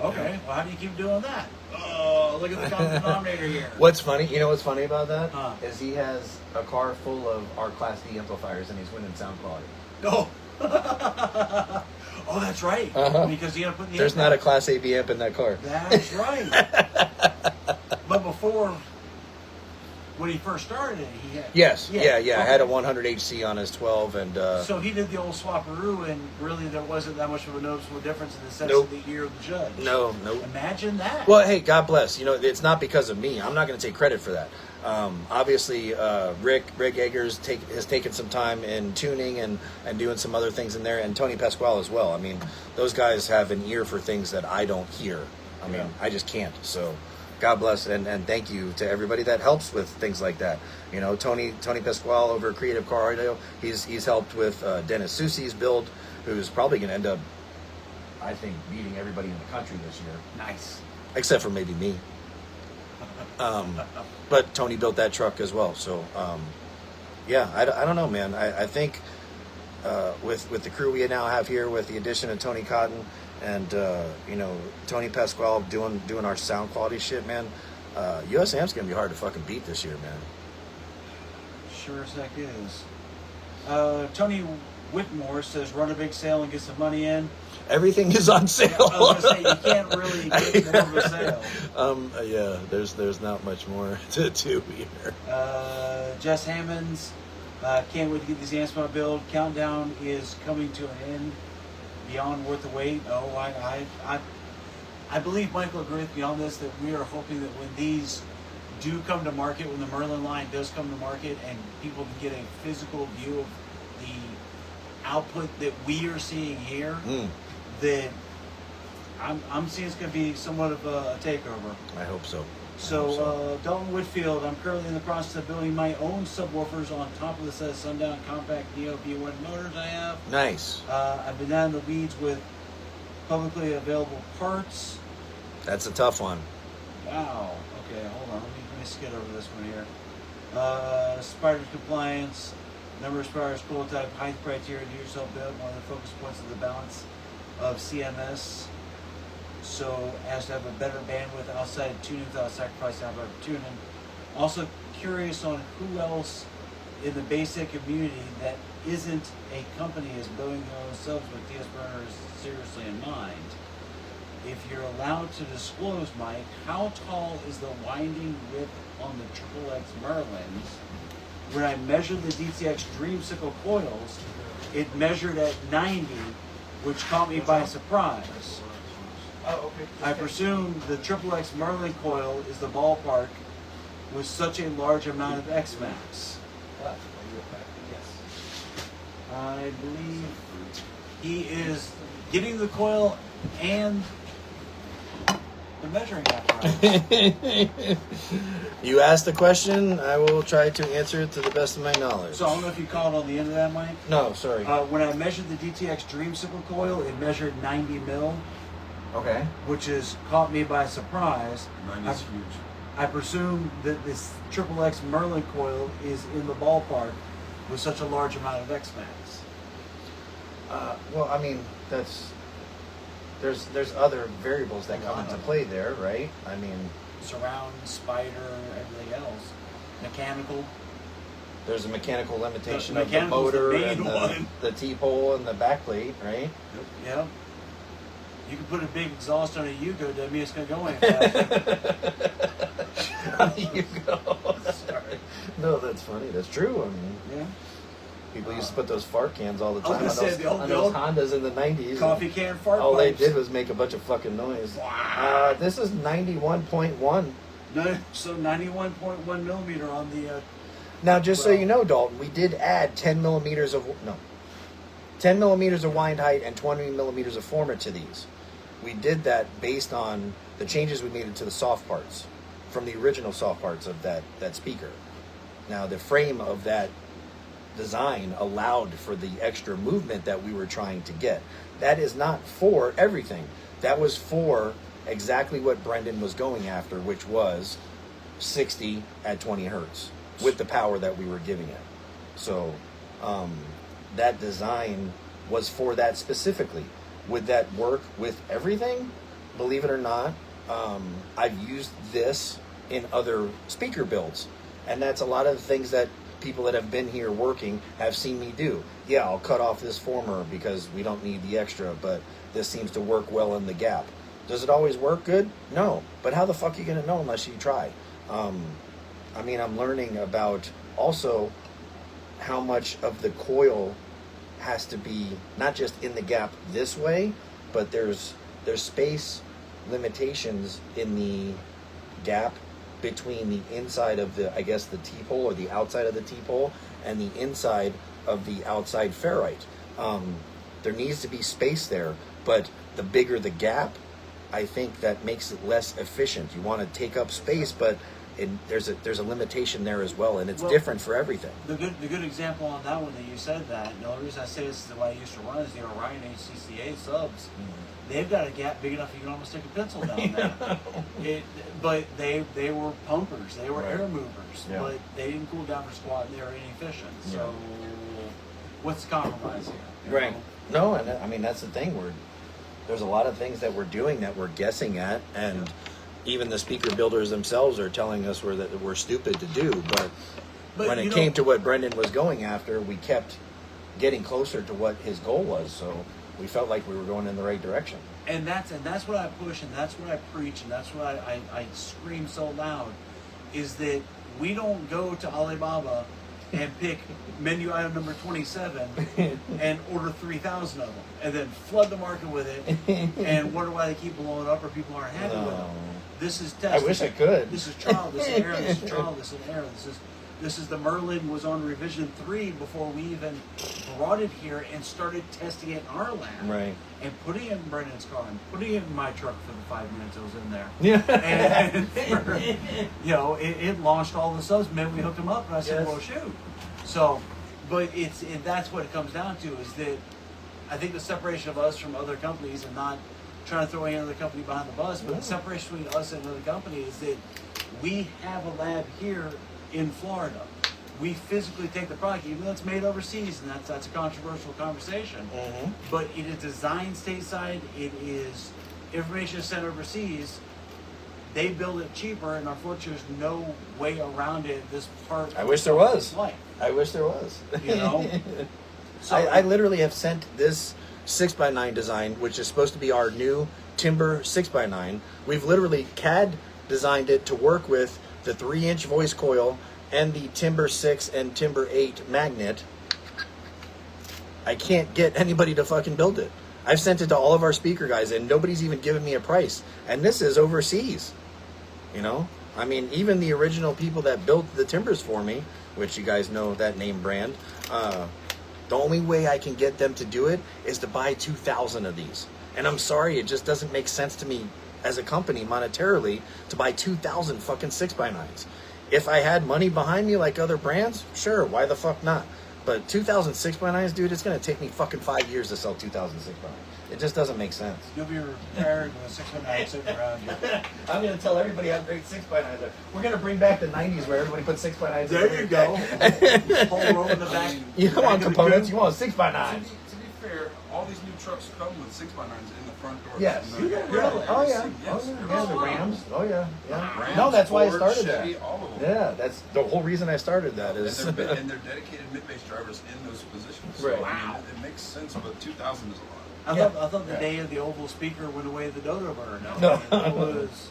[SPEAKER 2] Okay, well, how do you keep doing that? Oh, look at the common denominator here.
[SPEAKER 1] What's funny? You know what's funny about that?
[SPEAKER 2] Huh.
[SPEAKER 1] Is he has a car full of our Class D amplifiers and he's winning sound quality.
[SPEAKER 2] Oh. Oh, that's right.
[SPEAKER 1] Uh-huh.
[SPEAKER 2] Because you got to put the
[SPEAKER 1] There's
[SPEAKER 2] amp
[SPEAKER 1] not a
[SPEAKER 2] back.
[SPEAKER 1] Class AB amp in that car.
[SPEAKER 2] That's right. But before, when he first started, he had...
[SPEAKER 1] Yes, yeah. I
[SPEAKER 2] okay.
[SPEAKER 1] had a 100 HC on his 12, and
[SPEAKER 2] So he did the old swapperoo, and really there wasn't that much of a noticeable difference in the sense
[SPEAKER 1] Nope.
[SPEAKER 2] of the ear of the judge.
[SPEAKER 1] no.
[SPEAKER 2] Imagine that.
[SPEAKER 1] Well, hey, God bless. You know, it's not because of me. I'm not going to take credit for that. Obviously, Rick Eggers has taken some time in tuning and doing some other things in there, and Tony Pasquale as well. I mean, those guys have an ear for things that I don't hear. I mean,
[SPEAKER 2] Yeah.
[SPEAKER 1] I just can't. So, God bless, and thank you to everybody that helps with things like that. You know, Tony Pasquale over at Creative Car Audio, he's helped with Dennis Soucy's build, who's probably going to end up, I think, beating everybody in the country this year,
[SPEAKER 2] Nice.
[SPEAKER 1] except for maybe me. But Tony built that truck as well. So, yeah, I don't know, man. I think with the crew we now have here, with the addition of Tony Cotton and you know, Tony Pasquale doing our sound quality shit, man. USAM's gonna be hard to fucking beat this year, man.
[SPEAKER 2] Sure as heck is. Tony Whitmore says, run a big sale and get some money in.
[SPEAKER 1] Everything is on sale.
[SPEAKER 2] I was going to say, you can't really get more of a sale.
[SPEAKER 1] Yeah, there's not much more to do here.
[SPEAKER 2] Jess Hammonds, can't wait to get these amps my build. Countdown is coming to an end. Beyond worth the wait. Oh, I believe Michael agreed with me on this, that we are hoping that when these do come to market, when the Merlin line does come to market, and people can get a physical view of the output that we are seeing here, that I'm seeing it's going to be somewhat of a takeover.
[SPEAKER 1] I hope so.
[SPEAKER 2] So, Dalton Whitfield, I'm currently in the process of building my own subwoofers on top of the set of Sundown Compact Neo V1 motors I have.
[SPEAKER 1] Nice.
[SPEAKER 2] I've been down the weeds with publicly available parts.
[SPEAKER 1] That's a tough one.
[SPEAKER 2] Wow. Okay, hold on. Let me skid over this one here. Spiders compliance, number of spiders, coil type, height criteria, do yourself build, one of the focus points of the balance of CMS. So as to have a better bandwidth outside tuning without sacrificing outboard tuning. Also curious on who else in the basic community that isn't a company is building their own subs with DS burners seriously in mind. If you're allowed to disclose, Mike, how tall is the winding width on the XXX Merlins? When I measured the DTX Dreamsicle coils, it measured at 90, which caught me by surprise.
[SPEAKER 3] Oh, okay.
[SPEAKER 2] I presume the XXX Merlin coil is the ballpark with such a large amount of X-Max. I believe he is getting the coil and the measuring apparatus.
[SPEAKER 1] You asked the question. I will try to answer it to the best of my knowledge.
[SPEAKER 2] So I don't know if you caught on the end of that, Mike.
[SPEAKER 1] No, sorry.
[SPEAKER 2] When I measured the DTX Dreamsicle coil, it measured 90 mil,
[SPEAKER 1] Okay.
[SPEAKER 2] which has caught me by surprise.
[SPEAKER 3] 90 is huge.
[SPEAKER 2] I presume that this XXX Merlin coil is in the ballpark with such a large amount of X-Max.
[SPEAKER 1] Well, I mean, there's other variables that come into play there, right? I mean,
[SPEAKER 2] Surround, spider, everything else. Mechanical.
[SPEAKER 1] there's a mechanical limitation
[SPEAKER 2] The
[SPEAKER 1] of the
[SPEAKER 2] mechanical's the
[SPEAKER 1] motor
[SPEAKER 2] main
[SPEAKER 1] and
[SPEAKER 2] one.
[SPEAKER 1] the T-pole and the backplate, right?
[SPEAKER 2] Yeah. You can put a big exhaust on a Yugo, doesn't mean it's going to go any faster.
[SPEAKER 1] You go. Sorry. No, that's funny. That's true. I mean,
[SPEAKER 2] Yeah.
[SPEAKER 1] people used to put those fart cans all the
[SPEAKER 2] I was
[SPEAKER 1] time on
[SPEAKER 2] gonna
[SPEAKER 1] those,
[SPEAKER 2] say, the old-
[SPEAKER 1] on
[SPEAKER 2] the
[SPEAKER 1] those
[SPEAKER 2] old
[SPEAKER 1] Hondas in the 90s.
[SPEAKER 2] Coffee can fart
[SPEAKER 1] All they
[SPEAKER 2] pipes.
[SPEAKER 1] did was make a bunch of fucking noise.
[SPEAKER 2] Wow.
[SPEAKER 1] This is 91.1.
[SPEAKER 2] No, so 91.1 millimeter on the...
[SPEAKER 1] Now, just so
[SPEAKER 2] Well-
[SPEAKER 1] you know, Dalton, we did add 10 millimeters of wind height and 20 millimeters of former to these. We did that based on the changes we made to the soft parts from the original soft parts of that speaker. Now, the frame of that design allowed for the extra movement that we were trying to get. That is not for everything. That was for exactly what Brendan was going after, which was 60 at 20 hertz with the power that we were giving it. So that design was for that specifically. Would that work with everything? Believe it or not, I've used this in other speaker builds, and that's a lot of the things that people that have been here working have seen me do. Yeah, I'll cut off this former because we don't need the extra, but this seems to work well in the gap. Does it always work good? No. But how the fuck are you going to know unless you try? I mean, I'm learning about also how much of the coil has to be not just in the gap this way, but there's space limitations in the gap between the inside of the, I guess, the T-pole or the outside of the T-pole and the inside of the outside ferrite. There needs to be space there, but the bigger the gap, I think that makes it less efficient. You want to take up space, but there's a limitation there as well, and it's different for everything.
[SPEAKER 2] The good example on that one that you said that, and the only reason I say this is the way I used to run is the Orion HCCA subs. They've got a gap big enough you can almost stick a pencil down there. But they were pumpers, they were
[SPEAKER 1] Right.
[SPEAKER 2] air movers,
[SPEAKER 1] Yeah.
[SPEAKER 2] but they didn't cool down for squat and they were inefficient. So what's the compromise here? You
[SPEAKER 1] Right.
[SPEAKER 2] know?
[SPEAKER 1] No, and I mean that's the thing. There's a lot of things that we're doing that we're guessing at, and even the speaker builders themselves are telling us that we're stupid to do. But when it came to what Brendan was going after, we kept getting closer to what his goal was. So we felt like we were going in the right direction.
[SPEAKER 2] And that's what I push, and that's what I preach, and that's what I scream so loud, is that we don't go to Alibaba and pick menu item number 27 and order 3,000 of them, and then flood the market with it, and wonder why they keep blowing up or people aren't happy with them. This is test.
[SPEAKER 1] I wish I could.
[SPEAKER 2] This is trial. This is error. This is trial. This is error. This is the Merlin was on revision 3 before we even brought it here and started testing it in our lab.
[SPEAKER 1] Right.
[SPEAKER 2] And putting it in Brendan's car and putting it in my truck for the 5 minutes it was in there.
[SPEAKER 1] Yeah.
[SPEAKER 2] And it launched all the subs. Man, we hooked them up, and I said,
[SPEAKER 1] Yes.
[SPEAKER 2] "Well, shoot." So, but that's what it comes down to is that I think the separation of us from other companies, and not trying to throw any other company behind the bus, but the separation between us and another company is that we have a lab here in Florida. We physically take the product, even though it's made overseas, and that's a controversial conversation.
[SPEAKER 1] Mhm.
[SPEAKER 2] But it is designed stateside. It is information sent overseas. They build it cheaper, and unfortunately, there's no way around it. This part.
[SPEAKER 1] I wish there was.
[SPEAKER 2] Life,
[SPEAKER 1] I wish there was.
[SPEAKER 2] you know. So
[SPEAKER 1] I literally have sent this 6x9 design, which is supposed to be our new Timber 6x9. We've literally CAD designed it to work with the 3-inch voice coil and the Timber 6 and Timber 8 magnet. I can't get anybody to fucking build it. I've sent it to all of our speaker guys, and nobody's even given me a price. And this is overseas. You know? I mean, even the original people that built the Timbers for me, which you guys know that name brand, the only way I can get them to do it is to buy 2,000 of these. And I'm sorry, it just doesn't make sense to me as a company monetarily to buy 2,000 fucking 6x9s. If I had money behind me like other brands, sure, why the fuck not? But 2,000 6x9s, dude, it's gonna take me fucking 5 years to sell 2,000 6x9s. It just doesn't make sense.
[SPEAKER 2] You'll be retired with a 6x9 sitting around you.
[SPEAKER 1] I'm gonna tell everybody how great 6x9s are. We're gonna bring back the 90s where everybody put 6x9s.
[SPEAKER 2] There you go. Whole row in the back.
[SPEAKER 1] You don't want
[SPEAKER 2] Back of the
[SPEAKER 1] components,
[SPEAKER 2] good.
[SPEAKER 1] you want
[SPEAKER 3] To
[SPEAKER 1] 6x9s.
[SPEAKER 3] be fair, all these new trucks come with 6x9s in the front doors.
[SPEAKER 1] Yes.
[SPEAKER 3] And the-
[SPEAKER 1] Really? Oh yeah.
[SPEAKER 3] Yes.
[SPEAKER 1] Yeah, the Rams. Oh yeah. Yeah.
[SPEAKER 3] Rams,
[SPEAKER 1] No, that's why I
[SPEAKER 3] Ford,
[SPEAKER 1] started
[SPEAKER 3] Chevy,
[SPEAKER 1] that.
[SPEAKER 3] all of them.
[SPEAKER 1] Yeah, that's the whole reason I started that
[SPEAKER 3] And
[SPEAKER 1] is.
[SPEAKER 3] they're, and they're dedicated mid-base drivers in those positions. So,
[SPEAKER 1] Right.
[SPEAKER 3] I mean, it makes sense, but 2,000 is a lot.
[SPEAKER 2] I thought the day of the oval speaker went away the dodo bird.
[SPEAKER 1] No.
[SPEAKER 2] It was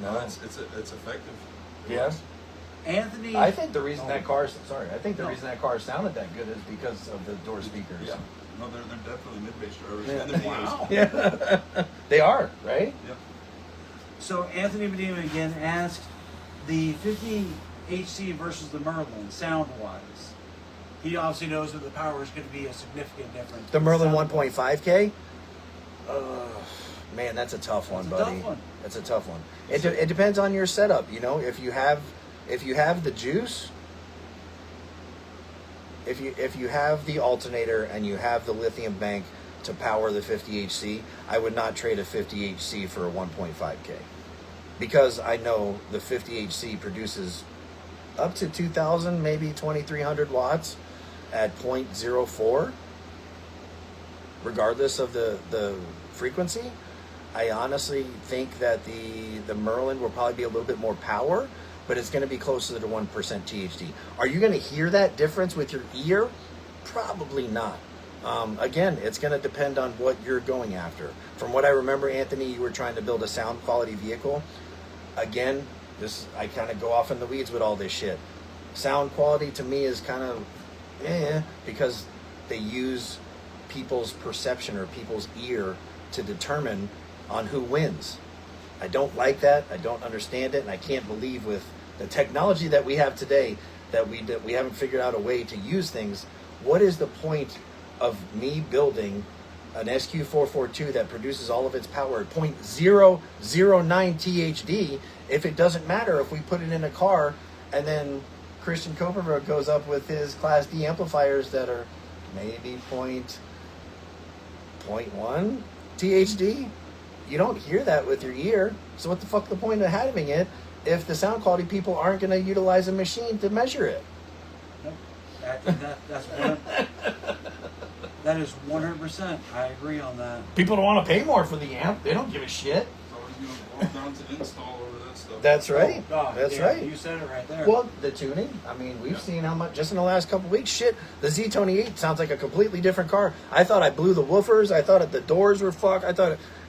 [SPEAKER 1] No.
[SPEAKER 3] It's effective.
[SPEAKER 1] Yes.
[SPEAKER 2] Anthony.
[SPEAKER 1] I think the reason that car. Sorry, I think the
[SPEAKER 2] No.
[SPEAKER 1] reason that car sounded that good is because of the door speakers.
[SPEAKER 3] Yeah. No, they're definitely mid-base drivers.
[SPEAKER 1] Yeah.
[SPEAKER 3] And they're
[SPEAKER 2] Wow.
[SPEAKER 1] Yeah. They are right.
[SPEAKER 3] Yep.
[SPEAKER 2] So Anthony Medina again asked the 50 HC versus the Merlin sound wise. He obviously knows that the power is going to be a significant difference.
[SPEAKER 1] The Merlin
[SPEAKER 2] Sound-wise.
[SPEAKER 1] 1.5K. Man, that's a tough one,
[SPEAKER 2] That's a
[SPEAKER 1] buddy.
[SPEAKER 2] tough one.
[SPEAKER 1] That's a tough one. It depends on your setup. You know, if you have the juice, if you have the alternator and you have the lithium bank to power the 50HC, I would not trade a 50HC for a 1.5K, because I know the 50HC produces up to 2,000, maybe 2,300 watts at 0.04, regardless of the frequency. I honestly think that the Merlin will probably be a little bit more power, but it's going to be closer to 1% THD. Are you going to hear that difference with your ear? Probably not. Again, it's going to depend on what you're going after. From what I remember, Anthony, you were trying to build a sound quality vehicle. Again, I kind of go off in the weeds with all this shit. Sound quality to me is kind of because they use people's perception or people's ear to determine on who wins. I don't like that. I don't understand it, and I can't believe with the technology that we have today that we haven't figured out a way to use things. What is the point of me building an SQ442 that produces all of its power at 0.009 THD if it doesn't matter if we put it in a car and then Christian Koperberg goes up with his Class D amplifiers that are maybe 0.1 THD? You don't hear that with your ear. So what the fuck the point of having it if the sound quality people aren't going to utilize a machine to measure it?
[SPEAKER 2] Nope. That is 100%. I agree on that.
[SPEAKER 1] People don't want to pay more for the amp. They don't give a shit.
[SPEAKER 3] It's always going to boil down to install over that stuff.
[SPEAKER 1] That's right.
[SPEAKER 2] Oh, God,
[SPEAKER 1] That's
[SPEAKER 2] yeah,
[SPEAKER 1] right.
[SPEAKER 2] You said it right there.
[SPEAKER 1] Well, the tuning. I mean, we've seen how much just in the last couple weeks. Shit, the Z28 sounds like a completely different car. I thought I blew the woofers. I thought the doors were fucked.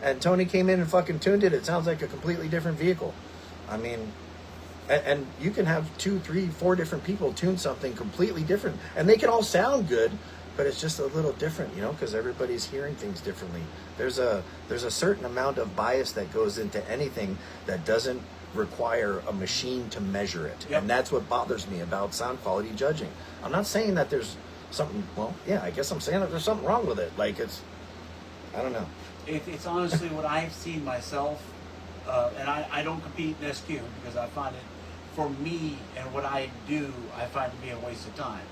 [SPEAKER 1] And Tony came in and fucking tuned it. It sounds like a completely different vehicle. I mean, and you can have 2, 3, 4 different people tune something completely different, and they can all sound good, but it's just a little different, because everybody's hearing things differently. There's a certain amount of bias that goes into anything that doesn't require a machine to measure it.
[SPEAKER 2] Yep.
[SPEAKER 1] And that's what bothers me about sound quality judging. I'm not saying that there's something, well, yeah, I guess I'm saying that there's something wrong with it. Like, I don't know.
[SPEAKER 2] It's honestly what I've seen myself, and I don't compete in SQ because I find it, for me and what I do, I find it to be a waste of time.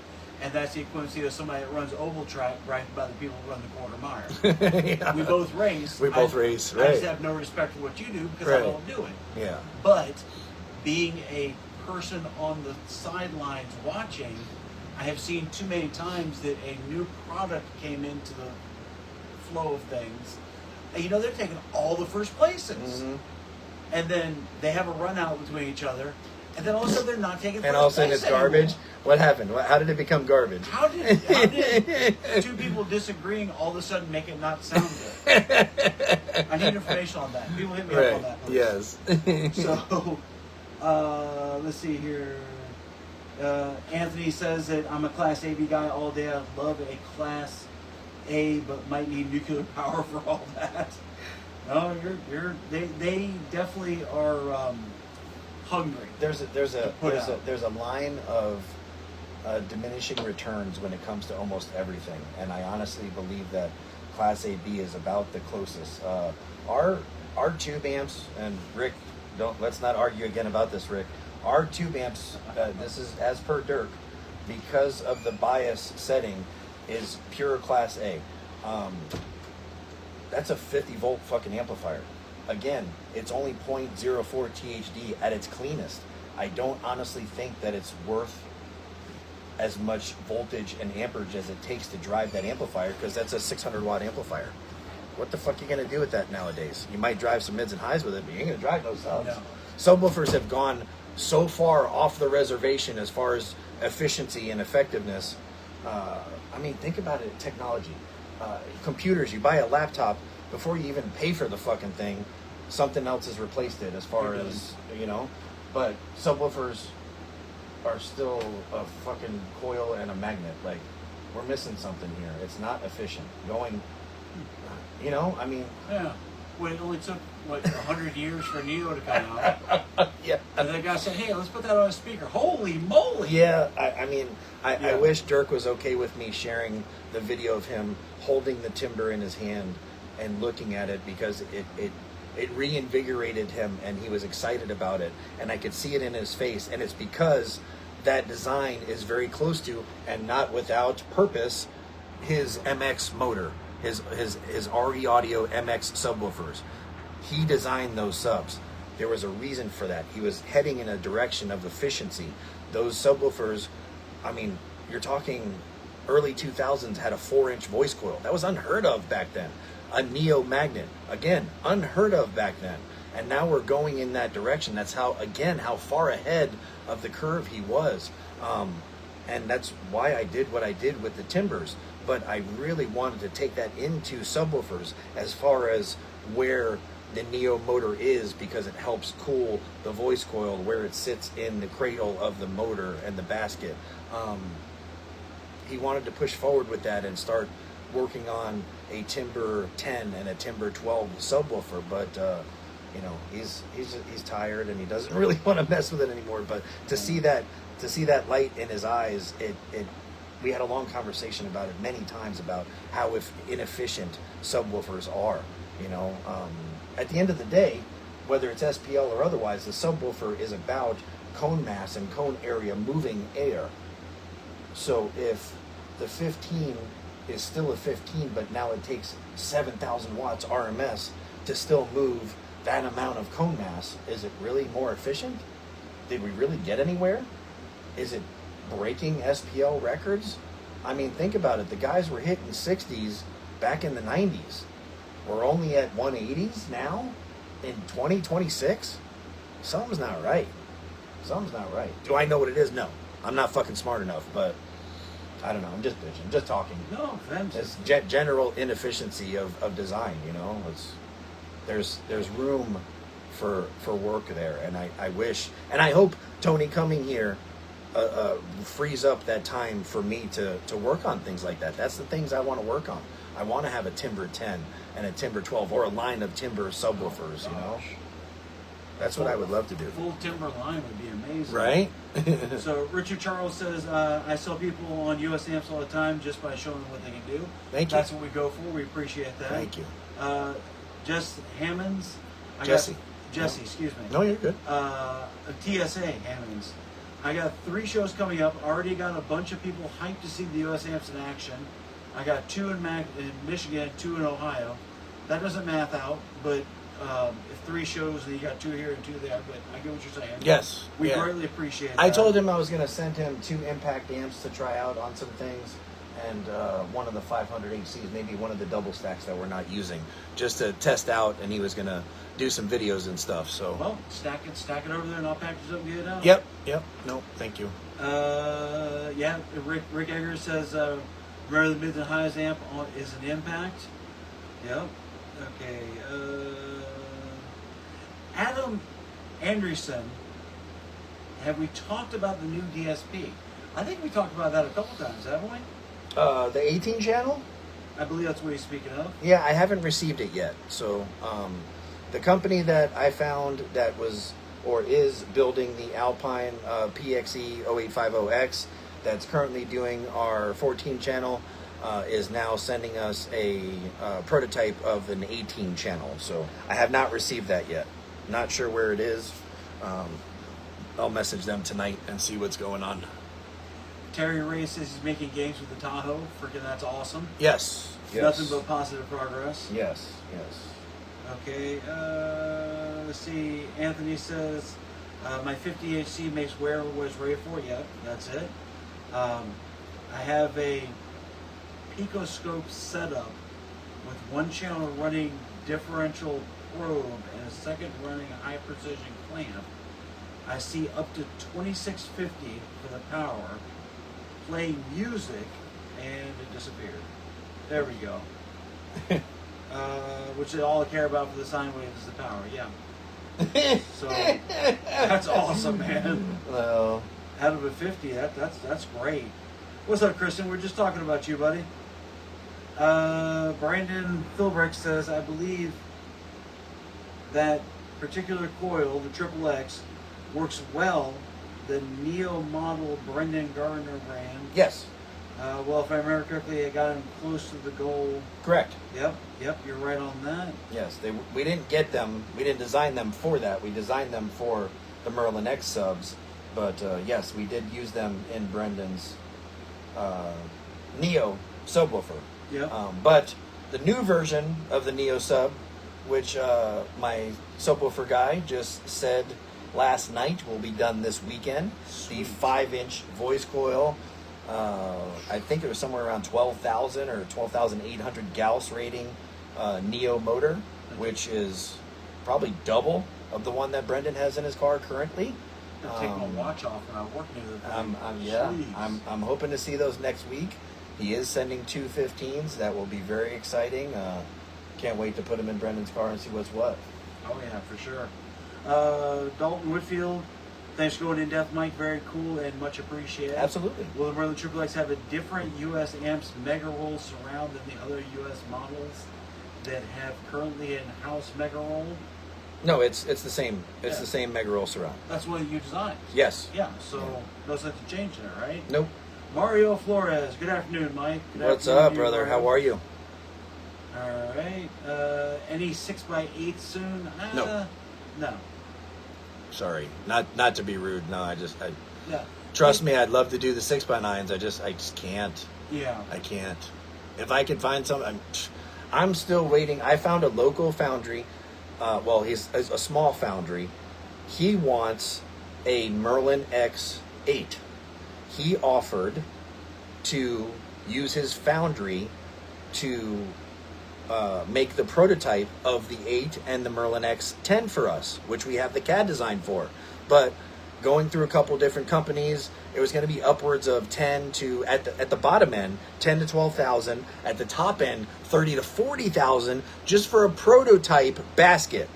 [SPEAKER 2] And that's the equivalency of somebody that runs oval track right by the people who run the quarter mile.
[SPEAKER 1] Yeah.
[SPEAKER 2] We both race.
[SPEAKER 1] We both race,
[SPEAKER 2] I
[SPEAKER 1] right.
[SPEAKER 2] just have no respect for what you do because I
[SPEAKER 1] Right.
[SPEAKER 2] don't do it.
[SPEAKER 1] Yeah.
[SPEAKER 2] But being a person on the sidelines watching, I have seen too many times that a new product came into the flow of things. And, they're taking all the first places.
[SPEAKER 1] Mm-hmm.
[SPEAKER 2] And then they have a run out between each other. And then all of a sudden they're not taking
[SPEAKER 1] And
[SPEAKER 2] first
[SPEAKER 1] all of a sudden
[SPEAKER 2] place
[SPEAKER 1] it's garbage.
[SPEAKER 2] anymore.
[SPEAKER 1] What happened? How did it become garbage?
[SPEAKER 2] How did two people disagreeing all of a sudden make it not sound good? I need information on that. People hit me up on that.
[SPEAKER 1] Yes.
[SPEAKER 2] So, let's see here. Anthony says that I'm a Class AB guy all day. I love a Class A, but might need nuclear power for all that. No, they definitely are hungry.
[SPEAKER 1] There's a
[SPEAKER 2] Put out.
[SPEAKER 1] there's a line of diminishing returns when it comes to almost everything, and I honestly believe that Class AB is about the closest.
[SPEAKER 4] our tube amps, and Rick, let's not argue again about this, Rick. Our tube amps, this is as per Dirk, because of the bias setting, is pure Class A. That's a 50 volt fucking amplifier. Again, it's only 0.04 THD at its cleanest. I don't honestly think that it's worth as much voltage and amperage as it takes to drive that amplifier, because that's a 600 watt amplifier. What the fuck are you gonna do with that nowadays? You might drive some mids and highs with it, but you ain't gonna drive no subs.
[SPEAKER 2] No.
[SPEAKER 4] Subwoofers have gone so far off the reservation as far as efficiency and effectiveness. I mean, think about it, technology. Computers, you buy a laptop, before you even pay for the fucking thing, something else has replaced it as far as, you know. But subwoofers are still a fucking coil and a magnet. Like, we're missing something here. It's not efficient. Going, you know, I mean.
[SPEAKER 2] Yeah. Well, it only took, 100 years for Neo to come out.
[SPEAKER 4] Yeah.
[SPEAKER 2] And the guy said, hey, let's put that on a speaker. Holy moly!
[SPEAKER 4] Yeah, I mean, I
[SPEAKER 2] Yeah.
[SPEAKER 4] wish Dirk was okay with me sharing the video of him holding the timber in his hand and looking at it, because it reinvigorated him and he was excited about it, and I could see it in his face, and it's because that design is very close to, and not without purpose, his MX motor, his RE Audio MX subwoofers. He designed those subs. There was a reason for that. He was heading in a direction of efficiency. Those subwoofers, I mean, you're talking early 2000s, had a 4-inch voice coil. That was unheard of back then. A Neo magnet, again, unheard of back then. And now we're going in that direction. That's how far ahead of the curve he was. And that's why I did what I did with the timbers. But I really wanted to take that into subwoofers as far as where the Neo motor is, because it helps cool the voice coil where it sits in the cradle of the motor and the basket. He wanted to push forward with that and start working on a Timber 10 and a Timber 12 subwoofer, but you know, he's tired and he doesn't really want to mess with it anymore. But to see that light in his eyes, we had a long conversation about it many times, about how inefficient subwoofers are. You know, at the end of the day, whether it's SPL or otherwise, the subwoofer is about cone mass and cone area moving air. So if the 15 is still a 15, but now it takes 7,000 watts RMS to still move that amount of cone mass, is it really more efficient? Did we really get anywhere? Is it breaking SPL records? I mean, think about it. The guys were hitting 60s back in the 90s. We're only at 180s now in 2026? Something's not right. Something's not right. Do I know what it is? No. I'm not fucking smart enough, but I don't know. I'm just bitching. Just talking.
[SPEAKER 2] No offense.
[SPEAKER 4] It's general inefficiency of design, you know? There's room for work there, and I wish, and I hope Tony coming here frees up that time for me to work on things like that. That's the things I want to work on. I want to have a Timber 10 and a Timber 12, or a line of Timber subwoofers, you know? That's what I would love to do.
[SPEAKER 2] Full Timber line would be amazing.
[SPEAKER 4] Right?
[SPEAKER 2] So Richard Charles says, I sell people on US Amps all the time just by showing them what they can do.
[SPEAKER 4] Thank you.
[SPEAKER 2] That's what we go for. We appreciate that.
[SPEAKER 4] Thank you.
[SPEAKER 2] Jess Hammonds.
[SPEAKER 4] Jesse.
[SPEAKER 2] Jesse, excuse me.
[SPEAKER 4] No, you're good.
[SPEAKER 2] TSA Hammonds. I got 3 shows coming up. Already got a bunch of people hyped to see the US Amps in action. I got 2 in Michigan, 2 in Ohio. That doesn't math out, but if 3 shows and you got 2 here and 2 there, but I get what you're saying.
[SPEAKER 4] Yes.
[SPEAKER 2] We
[SPEAKER 4] yeah.
[SPEAKER 2] greatly appreciate that.
[SPEAKER 4] I told him I was going to send him 2 Impact amps to try out on some things, and one of the 500 HCs, maybe one of the double stacks that we're not using, just to test out, and he was going to do some videos and stuff. So
[SPEAKER 2] Well, stack it over there and I'll package it up and get it out.
[SPEAKER 4] Yep. No, thank you.
[SPEAKER 2] Yeah, Rick Eggers says, remember the mids and highs amp is an Impact. Yep. Okay. Adam Anderson, have we talked about the new DSP? I think we talked about that a couple times, haven't we?
[SPEAKER 4] The 18 channel?
[SPEAKER 2] I believe that's what he's speaking of.
[SPEAKER 4] Yeah, I haven't received it yet. So the company that I found that was or is building the Alpine PXE 0850X that's currently doing our 14 channel, is now sending us a prototype of an 18 channel. So I have not received that yet. Not sure where it is. I'll message them tonight and see what's going on.
[SPEAKER 2] Terry Ray says he's making games with the Tahoe. Freaking, that's awesome.
[SPEAKER 4] Yes.
[SPEAKER 2] Nothing but positive progress.
[SPEAKER 4] Yes. Yes.
[SPEAKER 2] Okay, let's see. Anthony says, my 50HC makes where it was rated for. Yep, that's it. I have a picoscope setup with one channel running differential probe and a second running high precision clamp. I see up to 2650 for the power. Play music, and it disappeared. There we go. Which is all I care about for the sine wave is the power. Yeah. So that's awesome, man.
[SPEAKER 4] Well,
[SPEAKER 2] Out of a 50, that's great. What's up, Kristen? We're just talking about you, buddy. Brandon Philbrick says, I believe that particular coil, the Triple X, works well. The Neo model Brendan Gardner ran.
[SPEAKER 4] yes.
[SPEAKER 2] Well, if I remember correctly, I got him close to the goal.
[SPEAKER 4] Correct.
[SPEAKER 2] Yep, you're right on that.
[SPEAKER 4] Yes. We didn't get them. We didn't design them for that. We designed them for the Merlin X subs. But yes, we did use them in Brendan's Neo subwoofer.
[SPEAKER 2] Yep.
[SPEAKER 4] But the new version of the Neo sub, which my subwoofer guy just said last night will be done this weekend.
[SPEAKER 2] Sweet.
[SPEAKER 4] The 5-inch voice coil. I think it was somewhere around 12,000 or 12,800 Gauss rating Neo motor, which is probably double of the one that Brendan has in his car currently.
[SPEAKER 2] I'll take my watch off when I work near the thing. Jeez.
[SPEAKER 4] I'm hoping to see those next week. He is sending 2 15s. That will be very exciting. Can't wait to put them in Brendan's car and see what's what.
[SPEAKER 2] Oh yeah, for sure. Dalton Whitfield, thanks for going in depth, Mike. Very cool and much appreciated.
[SPEAKER 4] Absolutely.
[SPEAKER 2] Will the Merlin Triple X have a different U.S. amps mega roll surround than the other U.S. models that have currently in-house mega roll?
[SPEAKER 4] No, it's the same. It's
[SPEAKER 2] Yeah.
[SPEAKER 4] the same Mega Roll surround.
[SPEAKER 2] That's what you designed.
[SPEAKER 4] Yes.
[SPEAKER 2] Yeah, so no sense of change there, right?
[SPEAKER 4] Nope.
[SPEAKER 2] Mario Flores, good afternoon, Mike. Good
[SPEAKER 4] What's
[SPEAKER 2] afternoon
[SPEAKER 4] up,
[SPEAKER 2] to you,
[SPEAKER 4] brother?
[SPEAKER 2] Mario.
[SPEAKER 4] How are you?
[SPEAKER 2] All right. Any 6x8 soon?
[SPEAKER 4] No.
[SPEAKER 2] No.
[SPEAKER 4] Sorry, not to be rude. No, I
[SPEAKER 2] Yeah.
[SPEAKER 4] trust me. I'd love to do the 6x9s. I just can't.
[SPEAKER 2] Yeah.
[SPEAKER 4] I can't. If I could find some, I'm still waiting. I found a local foundry. Well, he's a small foundry. He wants a Merlin X8. He offered to use his foundry to make the prototype of the 8 and the Merlin X10 for us, which we have the CAD design for. But going through a couple different companies, it was going to be upwards of 10 to at the bottom end 10 to 12,000, at the top end 30 to 40,000 just for a prototype basket.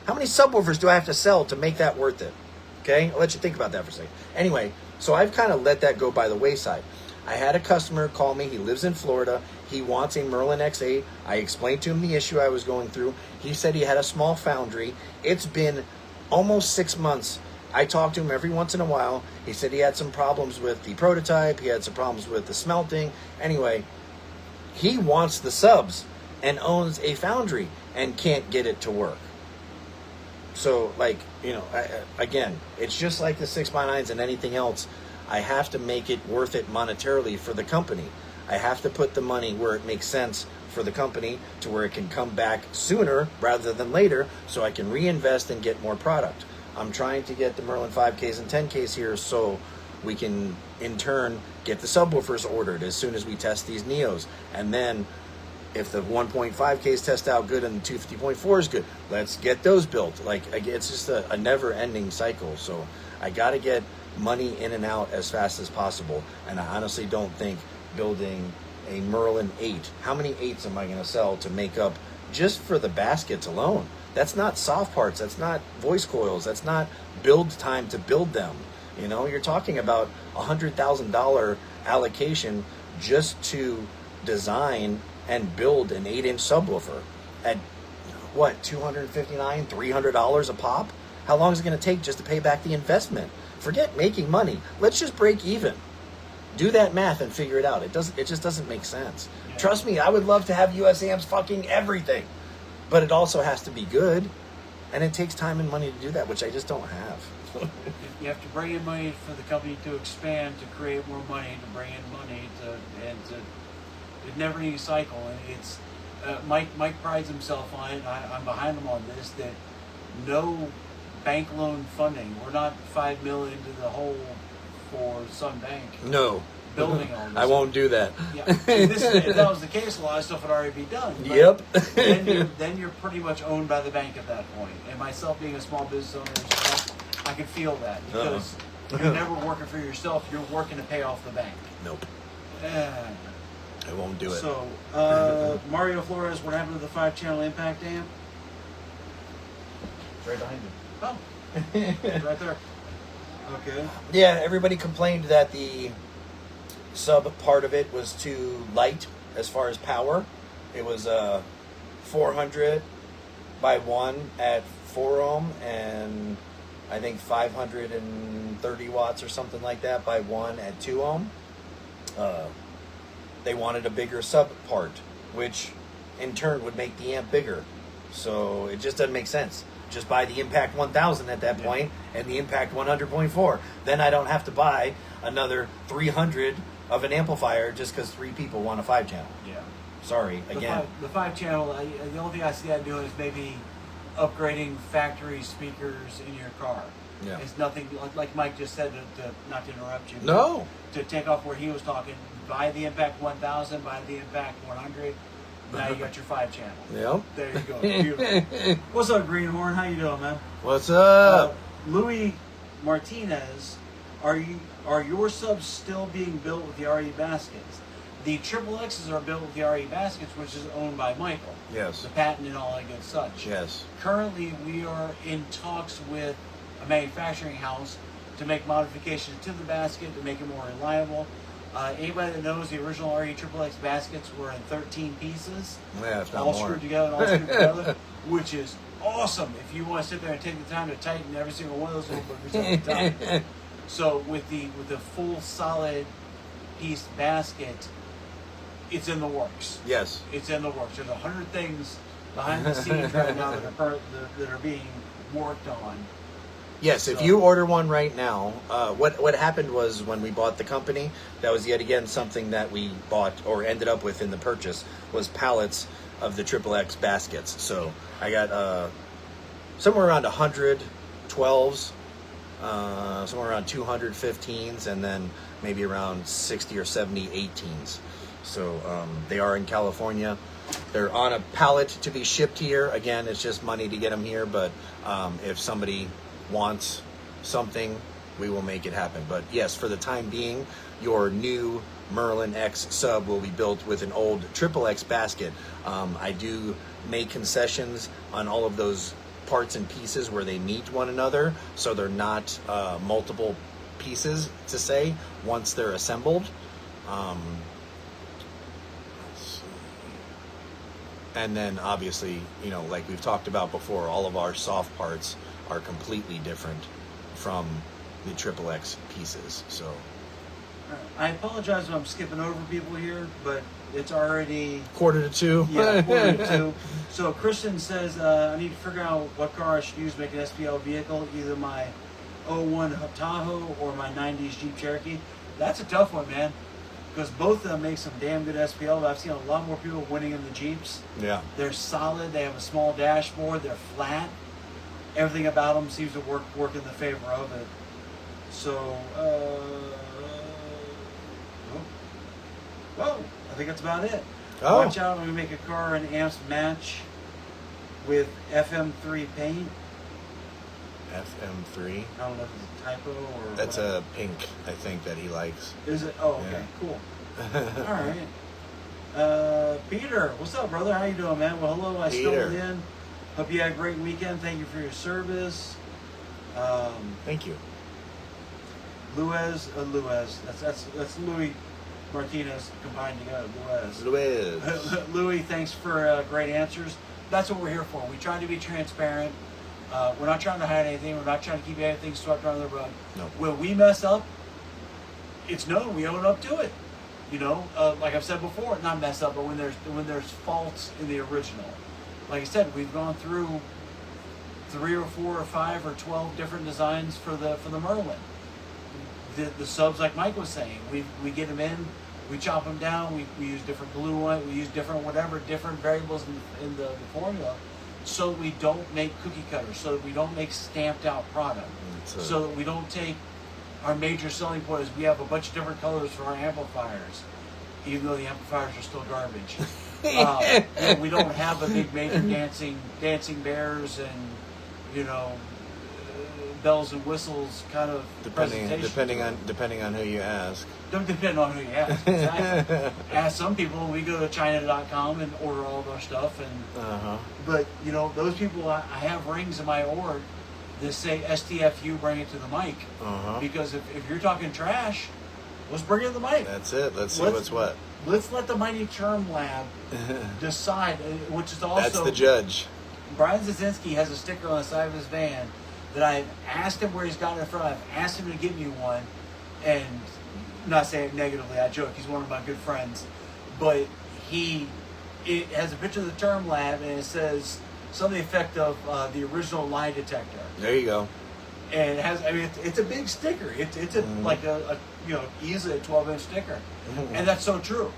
[SPEAKER 4] How many subwoofers do I have to sell to make that worth it? Okay, I'll let you think about that for a second. Anyway, so I've kind of let that go by the wayside. I had a customer call me. He lives in Florida. He wants a Merlin X8. I explained to him the issue I was going through. He said he had a small foundry. It's been almost 6 months. I talk to him every once in a while. He said he had some problems with the prototype. He had some problems with the smelting. Anyway, he wants the subs and owns a foundry and can't get it to work. So, like, again, it's just like the 6x9s and anything else. I have to make it worth it monetarily for the company. I have to put the money where it makes sense for the company to where it can come back sooner rather than later so I can reinvest and get more product. I'm trying to get the Merlin 5Ks and 10Ks here so we can, in turn, get the subwoofers ordered as soon as we test these Neos. And then, if the 1.5Ks test out good and the 250.4 is good, let's get those built. Like, it's just a never-ending cycle. So I got to get money in and out as fast as possible. And I honestly don't think building a Merlin 8, how many 8s am I going to sell to make up just for the baskets alone? That's not soft parts. That's not voice coils. That's not build time to build them. You're talking about $100,000 allocation just to design and build an 8-inch subwoofer at what, $259, $300 a pop? How long is it going to take just to pay back the investment? Forget making money. Let's just break even. Do that math and figure it out. It just doesn't make sense.
[SPEAKER 2] Yeah.
[SPEAKER 4] Trust me, I would love to have US amps fucking everything. But it also has to be good. And it takes time and money to do that, which I just don't have.
[SPEAKER 2] You have to bring in money for the company to expand, to create more money, to bring in money, it never needs cycle. And it's Mike prides himself on it. I'm behind him on this. That no bank loan funding. We're not $5 million into the hole for some bank
[SPEAKER 4] No.
[SPEAKER 2] building all this.
[SPEAKER 4] I won't do that.
[SPEAKER 2] Yeah. If that was the case, a lot of stuff would already be done. But
[SPEAKER 4] Yep.
[SPEAKER 2] then you're pretty much owned by the bank at that point. And myself being a small business owner, I can feel that because you're never working for yourself. You're working to pay off the bank.
[SPEAKER 4] Nope.
[SPEAKER 2] Uh,
[SPEAKER 4] I won't do it.
[SPEAKER 2] So, Mario Flores, what happened to the 5-channel impact amp?
[SPEAKER 1] Right behind you.
[SPEAKER 2] Oh, it's right there. Okay.
[SPEAKER 4] Yeah, everybody complained that the sub part of it was too light as far as power. It was 400 by 1 at 4 ohm and I think 530 watts or something like that by 1 at 2 ohm. They wanted a bigger sub part, which in turn would make the amp bigger. So it just doesn't make sense. Just buy the Impact 1000 at that point and the Impact 100.4. Then I don't have to buy another 300 of an amplifier just because 3 people want a 5-channel.
[SPEAKER 2] Yeah.
[SPEAKER 4] Sorry, again.
[SPEAKER 2] The 5-channel, the only thing I see that doing is maybe upgrading factory speakers in your car.
[SPEAKER 4] Yeah.
[SPEAKER 2] It's nothing, like Mike just said, to not to interrupt you.
[SPEAKER 4] No.
[SPEAKER 2] To take off where he was talking, buy the Impact 1000, buy the Impact 100. Now you got your 5-channel.
[SPEAKER 4] Yep.
[SPEAKER 2] There you go. Beautiful. What's up, Greenhorn? How you doing, man?
[SPEAKER 4] What's up?
[SPEAKER 2] Louis Martinez, are your subs still being built with the RE baskets? The Triple X's are built with the RE baskets, which is owned by Michael.
[SPEAKER 4] Yes.
[SPEAKER 2] The patent and all that good such.
[SPEAKER 4] Yes.
[SPEAKER 2] Currently, we are in talks with a manufacturing house to make modifications to the basket to make it more reliable. Anybody that knows, the original RE Triple X baskets were in 13 pieces,
[SPEAKER 4] Yeah, if not
[SPEAKER 2] all
[SPEAKER 4] more.
[SPEAKER 2] screwed together and all screwed together, which is awesome if you want to sit there and take the time to tighten every single one of those little boogers at the time. So with the full solid piece basket, it's in the works.
[SPEAKER 4] Yes.
[SPEAKER 2] It's in the works. There's 100 things behind the scenes right now that are being worked on.
[SPEAKER 4] Yes, if you order one right now, what happened was when we bought the company, that was yet again something that we bought or ended up with in the purchase was pallets of the Triple X baskets. So I got somewhere around 100 12s, somewhere around 200 15s, and then maybe around 60 or 70 18s. So they are in California. They're on a pallet to be shipped here. Again, it's just money to get them here, but if somebody wants something, we will make it happen. But yes, for the time being, your new Merlin X sub will be built with an old Triple X basket. I do make concessions on all of those parts and pieces where they meet one another, so they're not multiple pieces to say once they're assembled. And then obviously, you know, like we've talked about before, all of our soft parts are completely different from the Triple X pieces. So
[SPEAKER 2] I apologize if I'm skipping over people here, but it's already
[SPEAKER 4] 1:45.
[SPEAKER 2] yeah, 1:45. So Christian says I need to figure out what car I should use to make an SPL vehicle, either my 01 Tahoe or my 90s Jeep Cherokee. That's a tough one, man, because both of them make some damn good SPL. I've seen a lot more people winning in the Jeeps.
[SPEAKER 4] Yeah.
[SPEAKER 2] They're solid. They have a small dashboard. They're flat. Everything about them seems to work in the favor of it. So, I think that's about it.
[SPEAKER 4] Oh.
[SPEAKER 2] Watch out when we make a car and amps match with FM3 paint.
[SPEAKER 4] FM3.
[SPEAKER 2] I don't know if it's a typo or
[SPEAKER 4] That's
[SPEAKER 2] whatever.
[SPEAKER 4] a pink, I think, that he likes.
[SPEAKER 2] Is it? Oh, okay,
[SPEAKER 4] Yeah.
[SPEAKER 2] cool. All right. Peter, what's up, brother? How you doing, man? Well, hello. I
[SPEAKER 4] Peter.
[SPEAKER 2] stumbled in. Hope you had a great weekend. Thank you for your service.
[SPEAKER 4] Thank you.
[SPEAKER 2] Luis. That's Louis Martinez combined together.
[SPEAKER 4] Luis.
[SPEAKER 2] Louis, thanks for great answers. That's what we're here for. We try to be transparent. We're not trying to hide anything. We're not trying to keep anything swept under the rug.
[SPEAKER 4] No.
[SPEAKER 2] When we mess up, it's known. We own up to it. You know, like I've said before, not mess up, but when there's faults in the original. Like I said, we've gone through 3 or 4 or 5 or 12 different designs for the Merlin. The subs, like Mike was saying, we get them in, we chop them down, we use different glue on it, we use different variables in the formula, so that we don't make cookie cutters, so that we don't make stamped out product, so that we don't take our major selling point is we have a bunch of different colors for our amplifiers, even though the amplifiers are still garbage. You know, we don't have a big major dancing bears and, you know, bells and whistles kind of
[SPEAKER 1] depending on who you ask.
[SPEAKER 2] Don't depend on who you ask. Exactly. Ask some people. We go to China.com and order all of our stuff, and but you know, those people, I have rings in my org that say STFU, bring it to the mic, because if you're talking trash, let's bring it to the mic.
[SPEAKER 1] That's it. Let's see what's what.
[SPEAKER 2] Let's let the Mighty Term Lab decide, which is also
[SPEAKER 1] that's the judge.
[SPEAKER 2] Brian Zazinski has a sticker on the side of his van that I've asked him where he's gotten it from. I've asked him to give me one, and I'm not saying it negatively, I joke, he's one of my good friends, but it has a picture of the Term Lab, and it says something to the effect of the original lie detector.
[SPEAKER 1] There you go.
[SPEAKER 2] And it has, I mean, it's a big sticker. It's like a you know, easily a 12-inch sticker, and that's so true,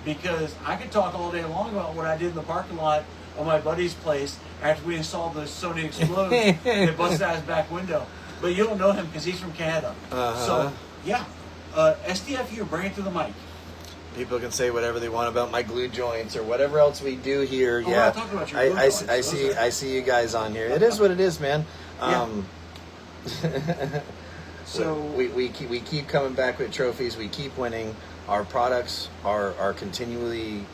[SPEAKER 2] because I could talk all day long about what I did in the parking lot of my buddy's place after we installed the Sony Explode that busted out his back window. But you don't know him because he's from Canada. So, yeah. STFU, bring it to the mic.
[SPEAKER 1] People can say whatever they want about my glue joints or whatever else we do here.
[SPEAKER 2] Oh, yeah, talking about your glue joints.
[SPEAKER 1] I see you guys on here. It is what it is, man. So we keep coming back with trophies. We keep winning. Our products are continually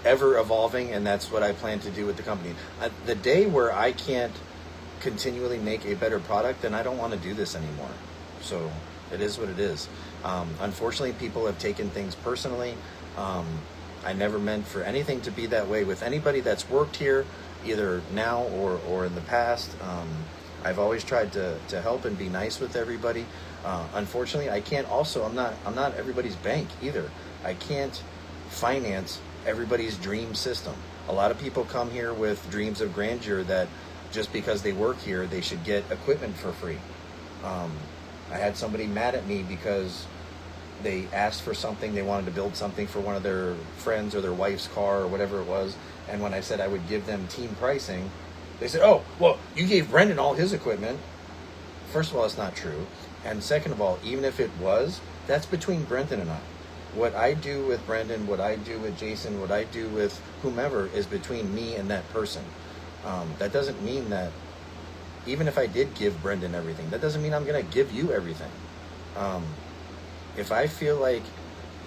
[SPEAKER 1] ever evolving, and that's what I plan to do with the company. The day where I can't continually make a better product, then I don't want to do this anymore. So it is what it is. Unfortunately, people have taken things personally. I never meant for anything to be that way with anybody that's worked here, either now or in the past. I've always tried to help and be nice with everybody. Unfortunately, I can't also, I'm not everybody's bank either. I can't finance everybody's dream system. A lot of people come here with dreams of grandeur that just because they work here, they should get equipment for free. I had somebody mad at me because they asked for something, they wanted to build something for one of their friends or their wife's car or whatever it was, and when I said I would give them team pricing, they said, oh, well, you gave Brendan all his equipment. First of all, it's not true. And second of all, even if it was, that's between Brendan and I. What I do with Brendan, what I do with Jason, what I do with whomever is between me and that person. That doesn't mean that, even if I did give Brendan everything, that doesn't mean I'm going to give you everything. If I feel like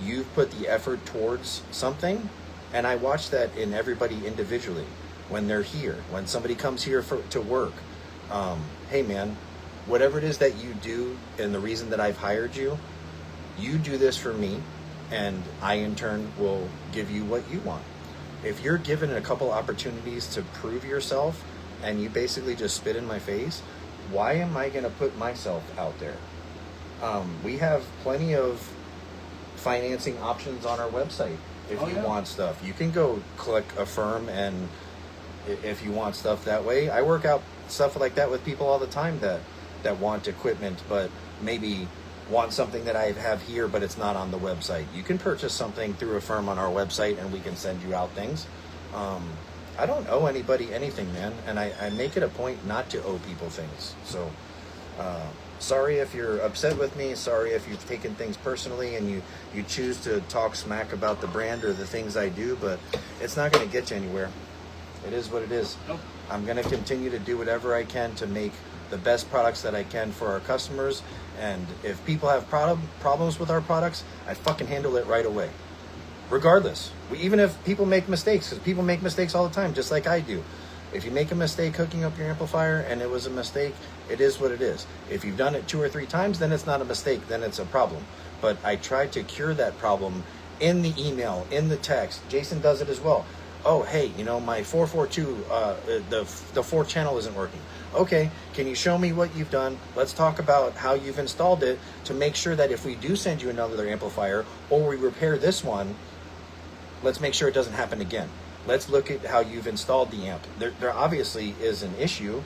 [SPEAKER 1] you've put the effort towards something, and I watch that in everybody individually, when they're here, when somebody comes here to work, hey man, whatever it is that you do and the reason that I've hired you, you do this for me, and I in turn will give you what you want. If you're given a couple opportunities to prove yourself and you basically just spit in my face, why am I going to put myself out there? We have plenty of financing options on our website. If you want stuff, you can go click Affirm, and if you want stuff that way, I work out stuff like that with people all the time that want equipment, but maybe want something that I have here, but it's not on the website. You can purchase something through Affirm on our website, and we can send you out things. I don't owe anybody anything, man, and I make it a point not to owe people things. So, sorry if you're upset with me. Sorry if you've taken things personally and you choose to talk smack about the brand or the things I do, but it's not going to get you anywhere. It is what it is. Nope. I'm going to continue to do whatever I can to make the best products that I can for our customers. And if people have problems with our products, I fucking handle it right away. Regardless. Even if people make mistakes, because people make mistakes all the time, just like I do. If you make a mistake hooking up your amplifier and it was a mistake, it is what it is. If you've done it 2 or 3 times, then it's not a mistake, then it's a problem. But I try to cure that problem in the email, in the text. Jason does it as well. Oh, hey, my 442, the 4th channel isn't working.
[SPEAKER 4] Okay, can you show me what you've done? Let's talk about how you've installed it to make sure that if we do send you another amplifier or we repair this one, let's make sure it doesn't happen again. Let's look at how you've installed the amp. There obviously is an issue.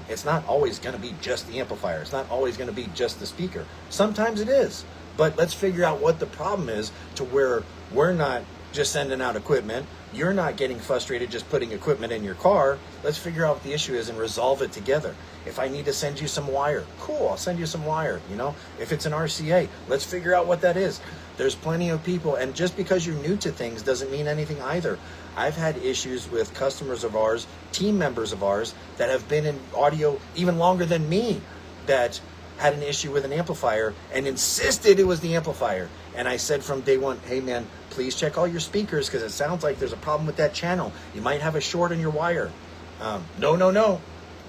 [SPEAKER 4] It's not always going to be just the amplifier. It's not always going to be just the speaker. Sometimes it is. But let's figure out what the problem is to where we're not just sending out equipment. You're not getting frustrated just putting equipment in your car. Let's figure out what the issue is and resolve it together. If I need to send you some wire, cool, I'll send you some wire. You know, if it's an RCA, let's figure out what that is. There's plenty of people, and just because you're new to things doesn't mean anything either. I've had issues with customers of ours, team members of ours, that have been in audio even longer than me, that had an issue with an amplifier and insisted it was the amplifier. And I said from day one, hey man, please check all your speakers because it sounds like there's a problem with that channel. You might have a short in your wire. No.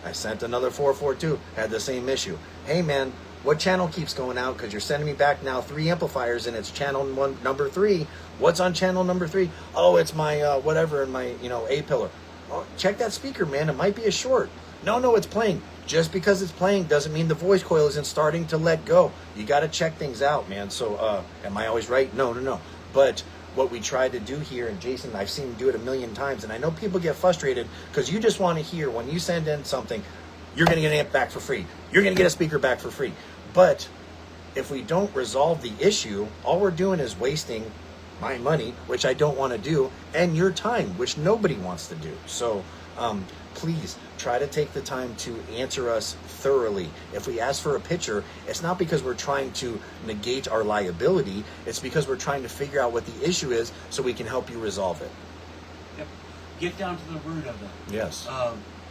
[SPEAKER 4] I sent another 442, had the same issue. Hey man, what channel keeps going out? Because you're sending me back now 3 amplifiers and it's channel number 3. What's on channel number 3? Oh, it's my whatever in my A pillar. Oh, check that speaker, man. It might be a short. No, it's playing. Just because it's playing doesn't mean the voice coil isn't starting to let go. You got to check things out, man. So, am I always right? No. But what we try to do here, and Jason, I've seen him do it a million times, and I know people get frustrated because you just want to hear when you send in something, you're going to get an amp back for free. You're going to get a speaker back for free. But if we don't resolve the issue, all we're doing is wasting my money, which I don't want to do, and your time, which nobody wants to do. So please try to take the time to answer us thoroughly. If we ask for a picture, it's not because we're trying to negate our liability. It's because we're trying to figure out what the issue is so we can help you resolve it.
[SPEAKER 2] Yep. Get down to the root of it.
[SPEAKER 4] Yes.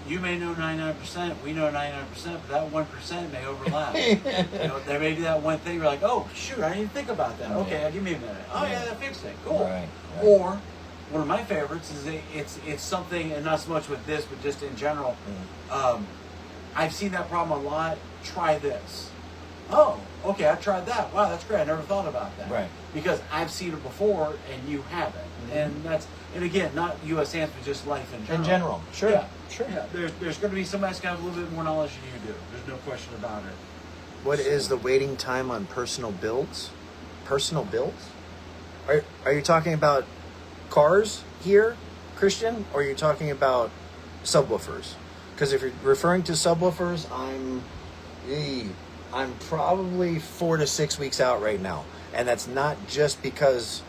[SPEAKER 2] You may know 99%, we know 99%, but that 1% may overlap. There may be that one thing you're like, oh, shoot, I didn't even think about that. Okay, give me a minute. Oh, yeah, that fixed it. Cool.
[SPEAKER 4] Right.
[SPEAKER 2] Or, one of my favorites is it's something, and not so much with this, but just in general. I've seen that problem a lot. Try this. Oh, okay, I tried that. Wow, that's great. I never thought about that.
[SPEAKER 4] Right.
[SPEAKER 2] Because I've seen it before, and you haven't. And again, not U.S. Amps, but just life in general.
[SPEAKER 4] In general, sure.
[SPEAKER 2] Yeah.
[SPEAKER 4] Sure.
[SPEAKER 2] Yeah. There's going to be somebody that's got a little bit more knowledge than you do. There's no question about it.
[SPEAKER 4] What is the waiting time on personal builds? Personal builds? Are you talking about cars here, Christian, or are you talking about subwoofers? Because if you're referring to subwoofers, I'm probably 4 to 6 weeks out right now, and that's not just because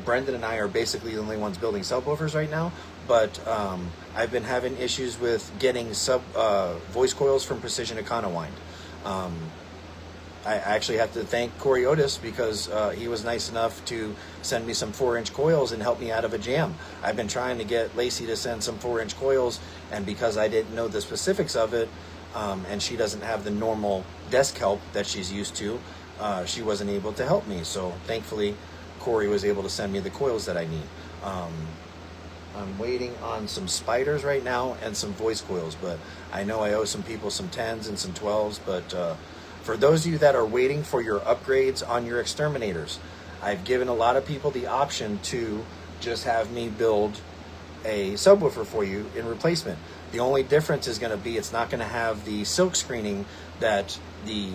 [SPEAKER 4] Brendan and I are basically the only ones building subwoofers right now, but I've been having issues with getting voice coils from Precision Econowind. I actually have to thank Corey Otis because he was nice enough to send me some 4-inch coils and help me out of a jam. I've been trying to get Lacey to send some 4-inch coils, and because I didn't know the specifics of it, and she doesn't have the normal desk help that she's used to, she wasn't able to help me. So thankfully, Corey was able to send me the coils that I need. I'm waiting on some spiders right now and some voice coils, but I know I owe some people some 10s and some 12s, but for those of you that are waiting for your upgrades on your exterminators, I've given a lot of people the option to just have me build a subwoofer for you in replacement. The only difference is going to be it's not going to have the silk screening that the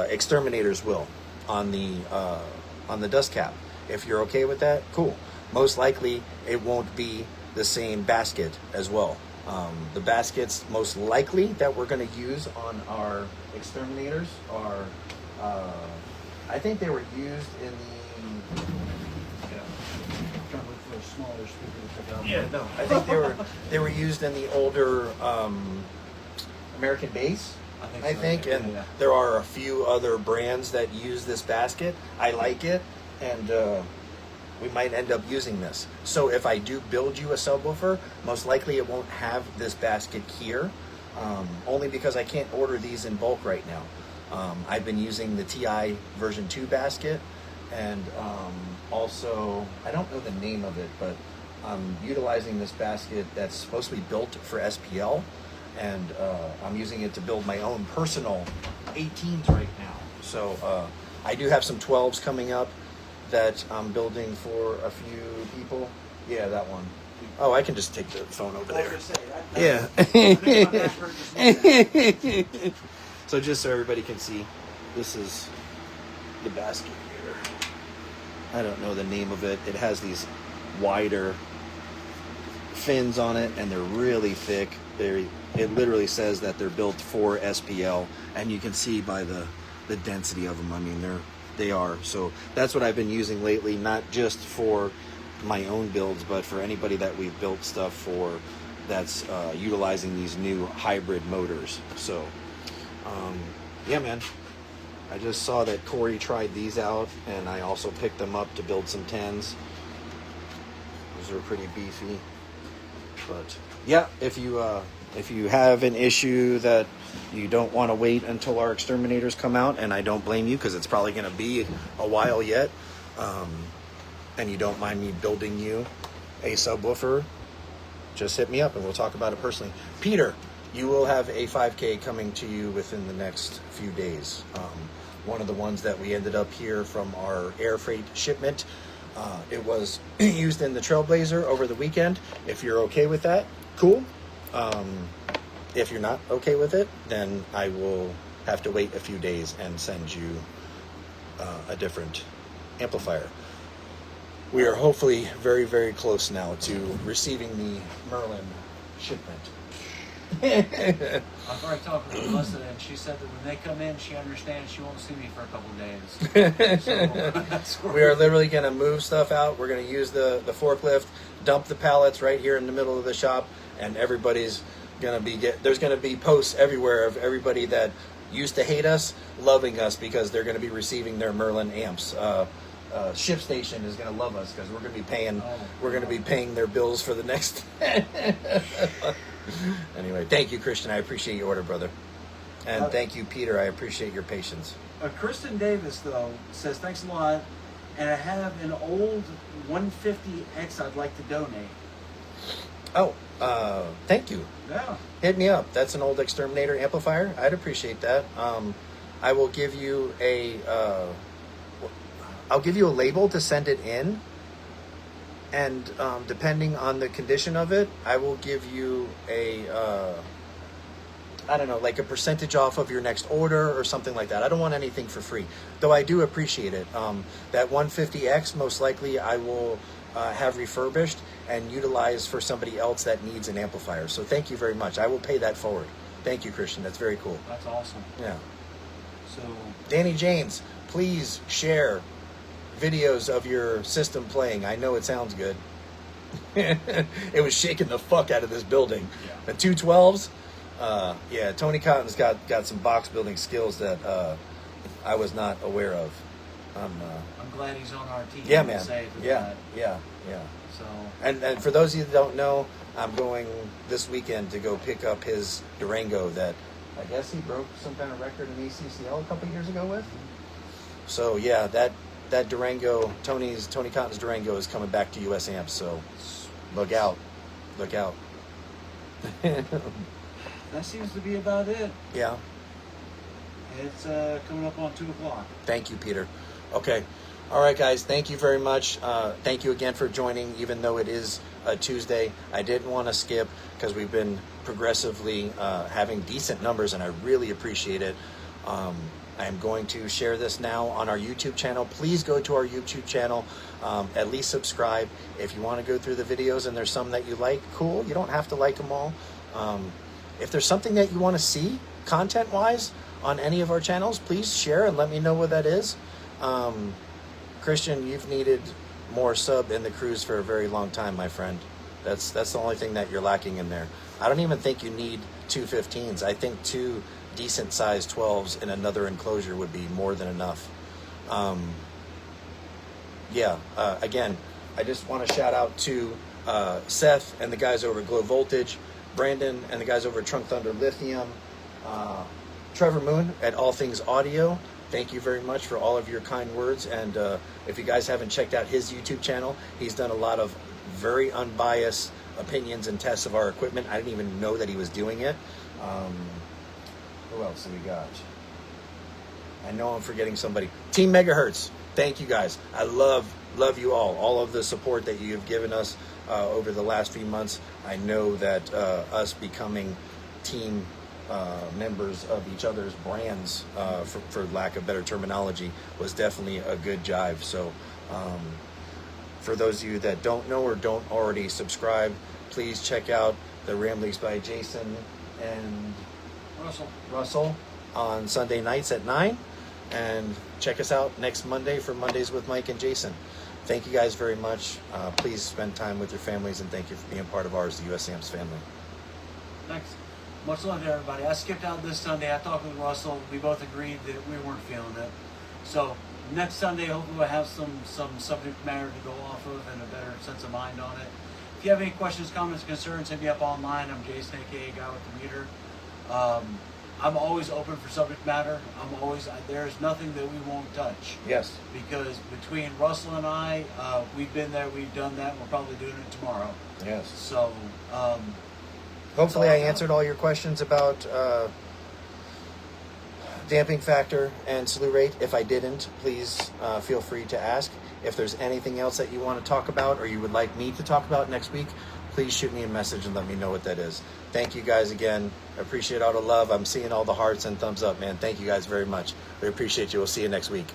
[SPEAKER 4] exterminators will on the dust cap. If you're okay with that, cool. Most likely it won't be the same basket as well. The baskets most likely that we're going to use on our exterminators are, I think they were used in the,
[SPEAKER 2] Trying to look for a smaller speaker to pick up.
[SPEAKER 4] yeah, no, I think they were used in the older American Bass. I think,
[SPEAKER 2] so,
[SPEAKER 4] and
[SPEAKER 2] yeah.
[SPEAKER 4] there are a few other brands that use this basket. I like it, and we might end up using this. So if I do build you a subwoofer, most likely it won't have this basket here, only because I can't order these in bulk right now. I've been using the TI version 2 basket, and also, I don't know the name of it, but I'm utilizing this basket that's supposed to be built for SPL, and I'm using it to build my own personal 18s right now. So I do have some 12s coming up that I'm building for a few people. Yeah, that one.
[SPEAKER 1] Oh, I can just take the phone over
[SPEAKER 2] I was
[SPEAKER 1] there.
[SPEAKER 2] gonna say,
[SPEAKER 1] Yeah.
[SPEAKER 2] I think my back hurt just moving.
[SPEAKER 1] So just so everybody can see, this is the basket here. I don't know the name of it. It has these wider fins on it, and they're really thick. It literally says that they're built for SPL, and you can see by the density of them. I mean, they are. So that's what I've been using lately, not just for my own builds, but for anybody that we've built stuff for that's utilizing these new hybrid motors. So yeah, man, I just saw that Corey tried these out, and I also picked them up to build some 10s. Those are pretty beefy. But yeah, if you have an issue that you don't want to wait until our exterminators come out, and I don't blame you, because it's probably going to be a while yet, and you don't mind me building you a subwoofer, just hit me up and we'll talk about it personally. Peter, you will have a 5K coming to you within the next few days. One of the ones that we ended up here from our air freight shipment, it was used in the Trailblazer over the weekend. If you're okay with that, cool. If you're not okay with it, then I will have to wait a few days and send you a different amplifier. We are hopefully very, very close now to receiving the Merlin shipment.
[SPEAKER 2] I've already talked with Melissa, and she said that when they come in, she understands she won't see me for a couple of days. So that's where
[SPEAKER 1] We are literally going to move stuff out. We're going to use the forklift, dump the pallets right here in the middle of the shop, and everybody's going to be there's going to be posts everywhere of everybody that used to hate us loving us because they're going to be receiving their Merlin amps. ShipStation is going to love us because we're going to be paying their bills for the next. Anyway, thank you, Christian. I appreciate your order, brother, and thank you, Peter. I appreciate your patience.
[SPEAKER 2] Kristen Davis, though, says, thanks a lot, and I have an old 150X I'd like to donate.
[SPEAKER 1] Oh, thank you.
[SPEAKER 2] Yeah.
[SPEAKER 1] Hit me up. That's an old Exterminator amplifier. I'd appreciate that. I will give you I'll give you a label to send it in, and depending on the condition of it, I will give you I don't know, like a percentage off of your next order or something like that. I don't want anything for free, though I do appreciate it. That 150X, most likely I will have refurbished and utilize for somebody else that needs an amplifier. So thank you very much. I will pay that forward. Thank you, Christian. That's very cool.
[SPEAKER 2] That's awesome.
[SPEAKER 1] Yeah.
[SPEAKER 2] So,
[SPEAKER 1] Danny James, please share videos of your system playing. I know it sounds good. It was shaking the fuck out of this building.
[SPEAKER 2] Yeah.
[SPEAKER 1] The 212s, yeah, Tony Cotton's got some box building skills that I was not aware of.
[SPEAKER 2] I'm glad he's on our team.
[SPEAKER 1] Yeah,
[SPEAKER 2] to
[SPEAKER 1] man.
[SPEAKER 2] say for
[SPEAKER 1] Yeah,
[SPEAKER 2] that.
[SPEAKER 1] yeah, yeah.
[SPEAKER 2] So,
[SPEAKER 1] And for those of you that don't know, I'm going this weekend to go pick up his Durango that I guess he broke some kind of record in ECCL a couple years ago with. So yeah, that Durango, Tony Cotton's Durango is coming back to US Amps. So look out.
[SPEAKER 2] that seems to be about it.
[SPEAKER 1] Yeah.
[SPEAKER 2] It's coming up on 2 o'clock.
[SPEAKER 1] Thank you, Peter. Okay. All right, guys. Thank you very much. Thank you again for joining, even though it is a Tuesday. I didn't want to skip because we've been progressively having decent numbers, and I really appreciate it. I am going to share this now on our YouTube channel. Please go to our YouTube channel. At least subscribe. If you want to go through the videos and there's some that you like, cool. You don't have to like them all. If there's something that you want to see content-wise on any of our channels, please share and let me know what that is. Christian, you've needed more sub in the cruise for a very long time, my friend. That's the only thing that you're lacking in there. I don't even think you need 2 15s. I think 2 decent sized 12s in another enclosure would be more than enough. Again, I just want to shout out to Seth and the guys over at Glow Voltage, Brandon and the guys over at Trunk Thunder Lithium, Trevor Moon at All Things Audio. Thank you very much for all of your kind words. And if you guys haven't checked out his YouTube channel, he's done a lot of very unbiased opinions and tests of our equipment. I didn't even know that he was doing it. Who else do we got? I know I'm forgetting somebody. Team Megahertz.
[SPEAKER 4] thank you guys. I love you all of the support that you have given us over the last few months. I know that us becoming team members of each other's brands, for lack of better terminology, was definitely a good jive. So for those of you that don't know or don't already subscribe, please check out the Ramblings by Jason and Russell on Sunday nights at 9, and check us out next Monday for Mondays with Mike and Jason. Thank you guys very much. Please spend time with your families, and thank you for being part of ours, the US Sam's family.
[SPEAKER 2] Thanks. Much love to everybody. I skipped out this Sunday. I talked with Russell. We both agreed that we weren't feeling it. So next Sunday, hopefully we'll have some subject matter to go off of and a better sense of mind on it. If you have any questions, comments, concerns, hit me up online. I'm Jason, aka Guy with the Meter. I'm always open for subject matter. There's nothing that we won't touch.
[SPEAKER 4] Yes.
[SPEAKER 2] Because between Russell and I, we've been there, we've done that. We're probably doing it tomorrow.
[SPEAKER 4] Yes.
[SPEAKER 2] So,
[SPEAKER 4] hopefully I answered all your questions about damping factor and slew rate. If I didn't, please feel free to ask. If there's anything else that you want to talk about or you would like me to talk about next week, please shoot me a message and let me know what that is. Thank you guys again. I appreciate all the love. I'm seeing all the hearts and thumbs up, man. Thank you guys very much. We appreciate you. We'll see you next week.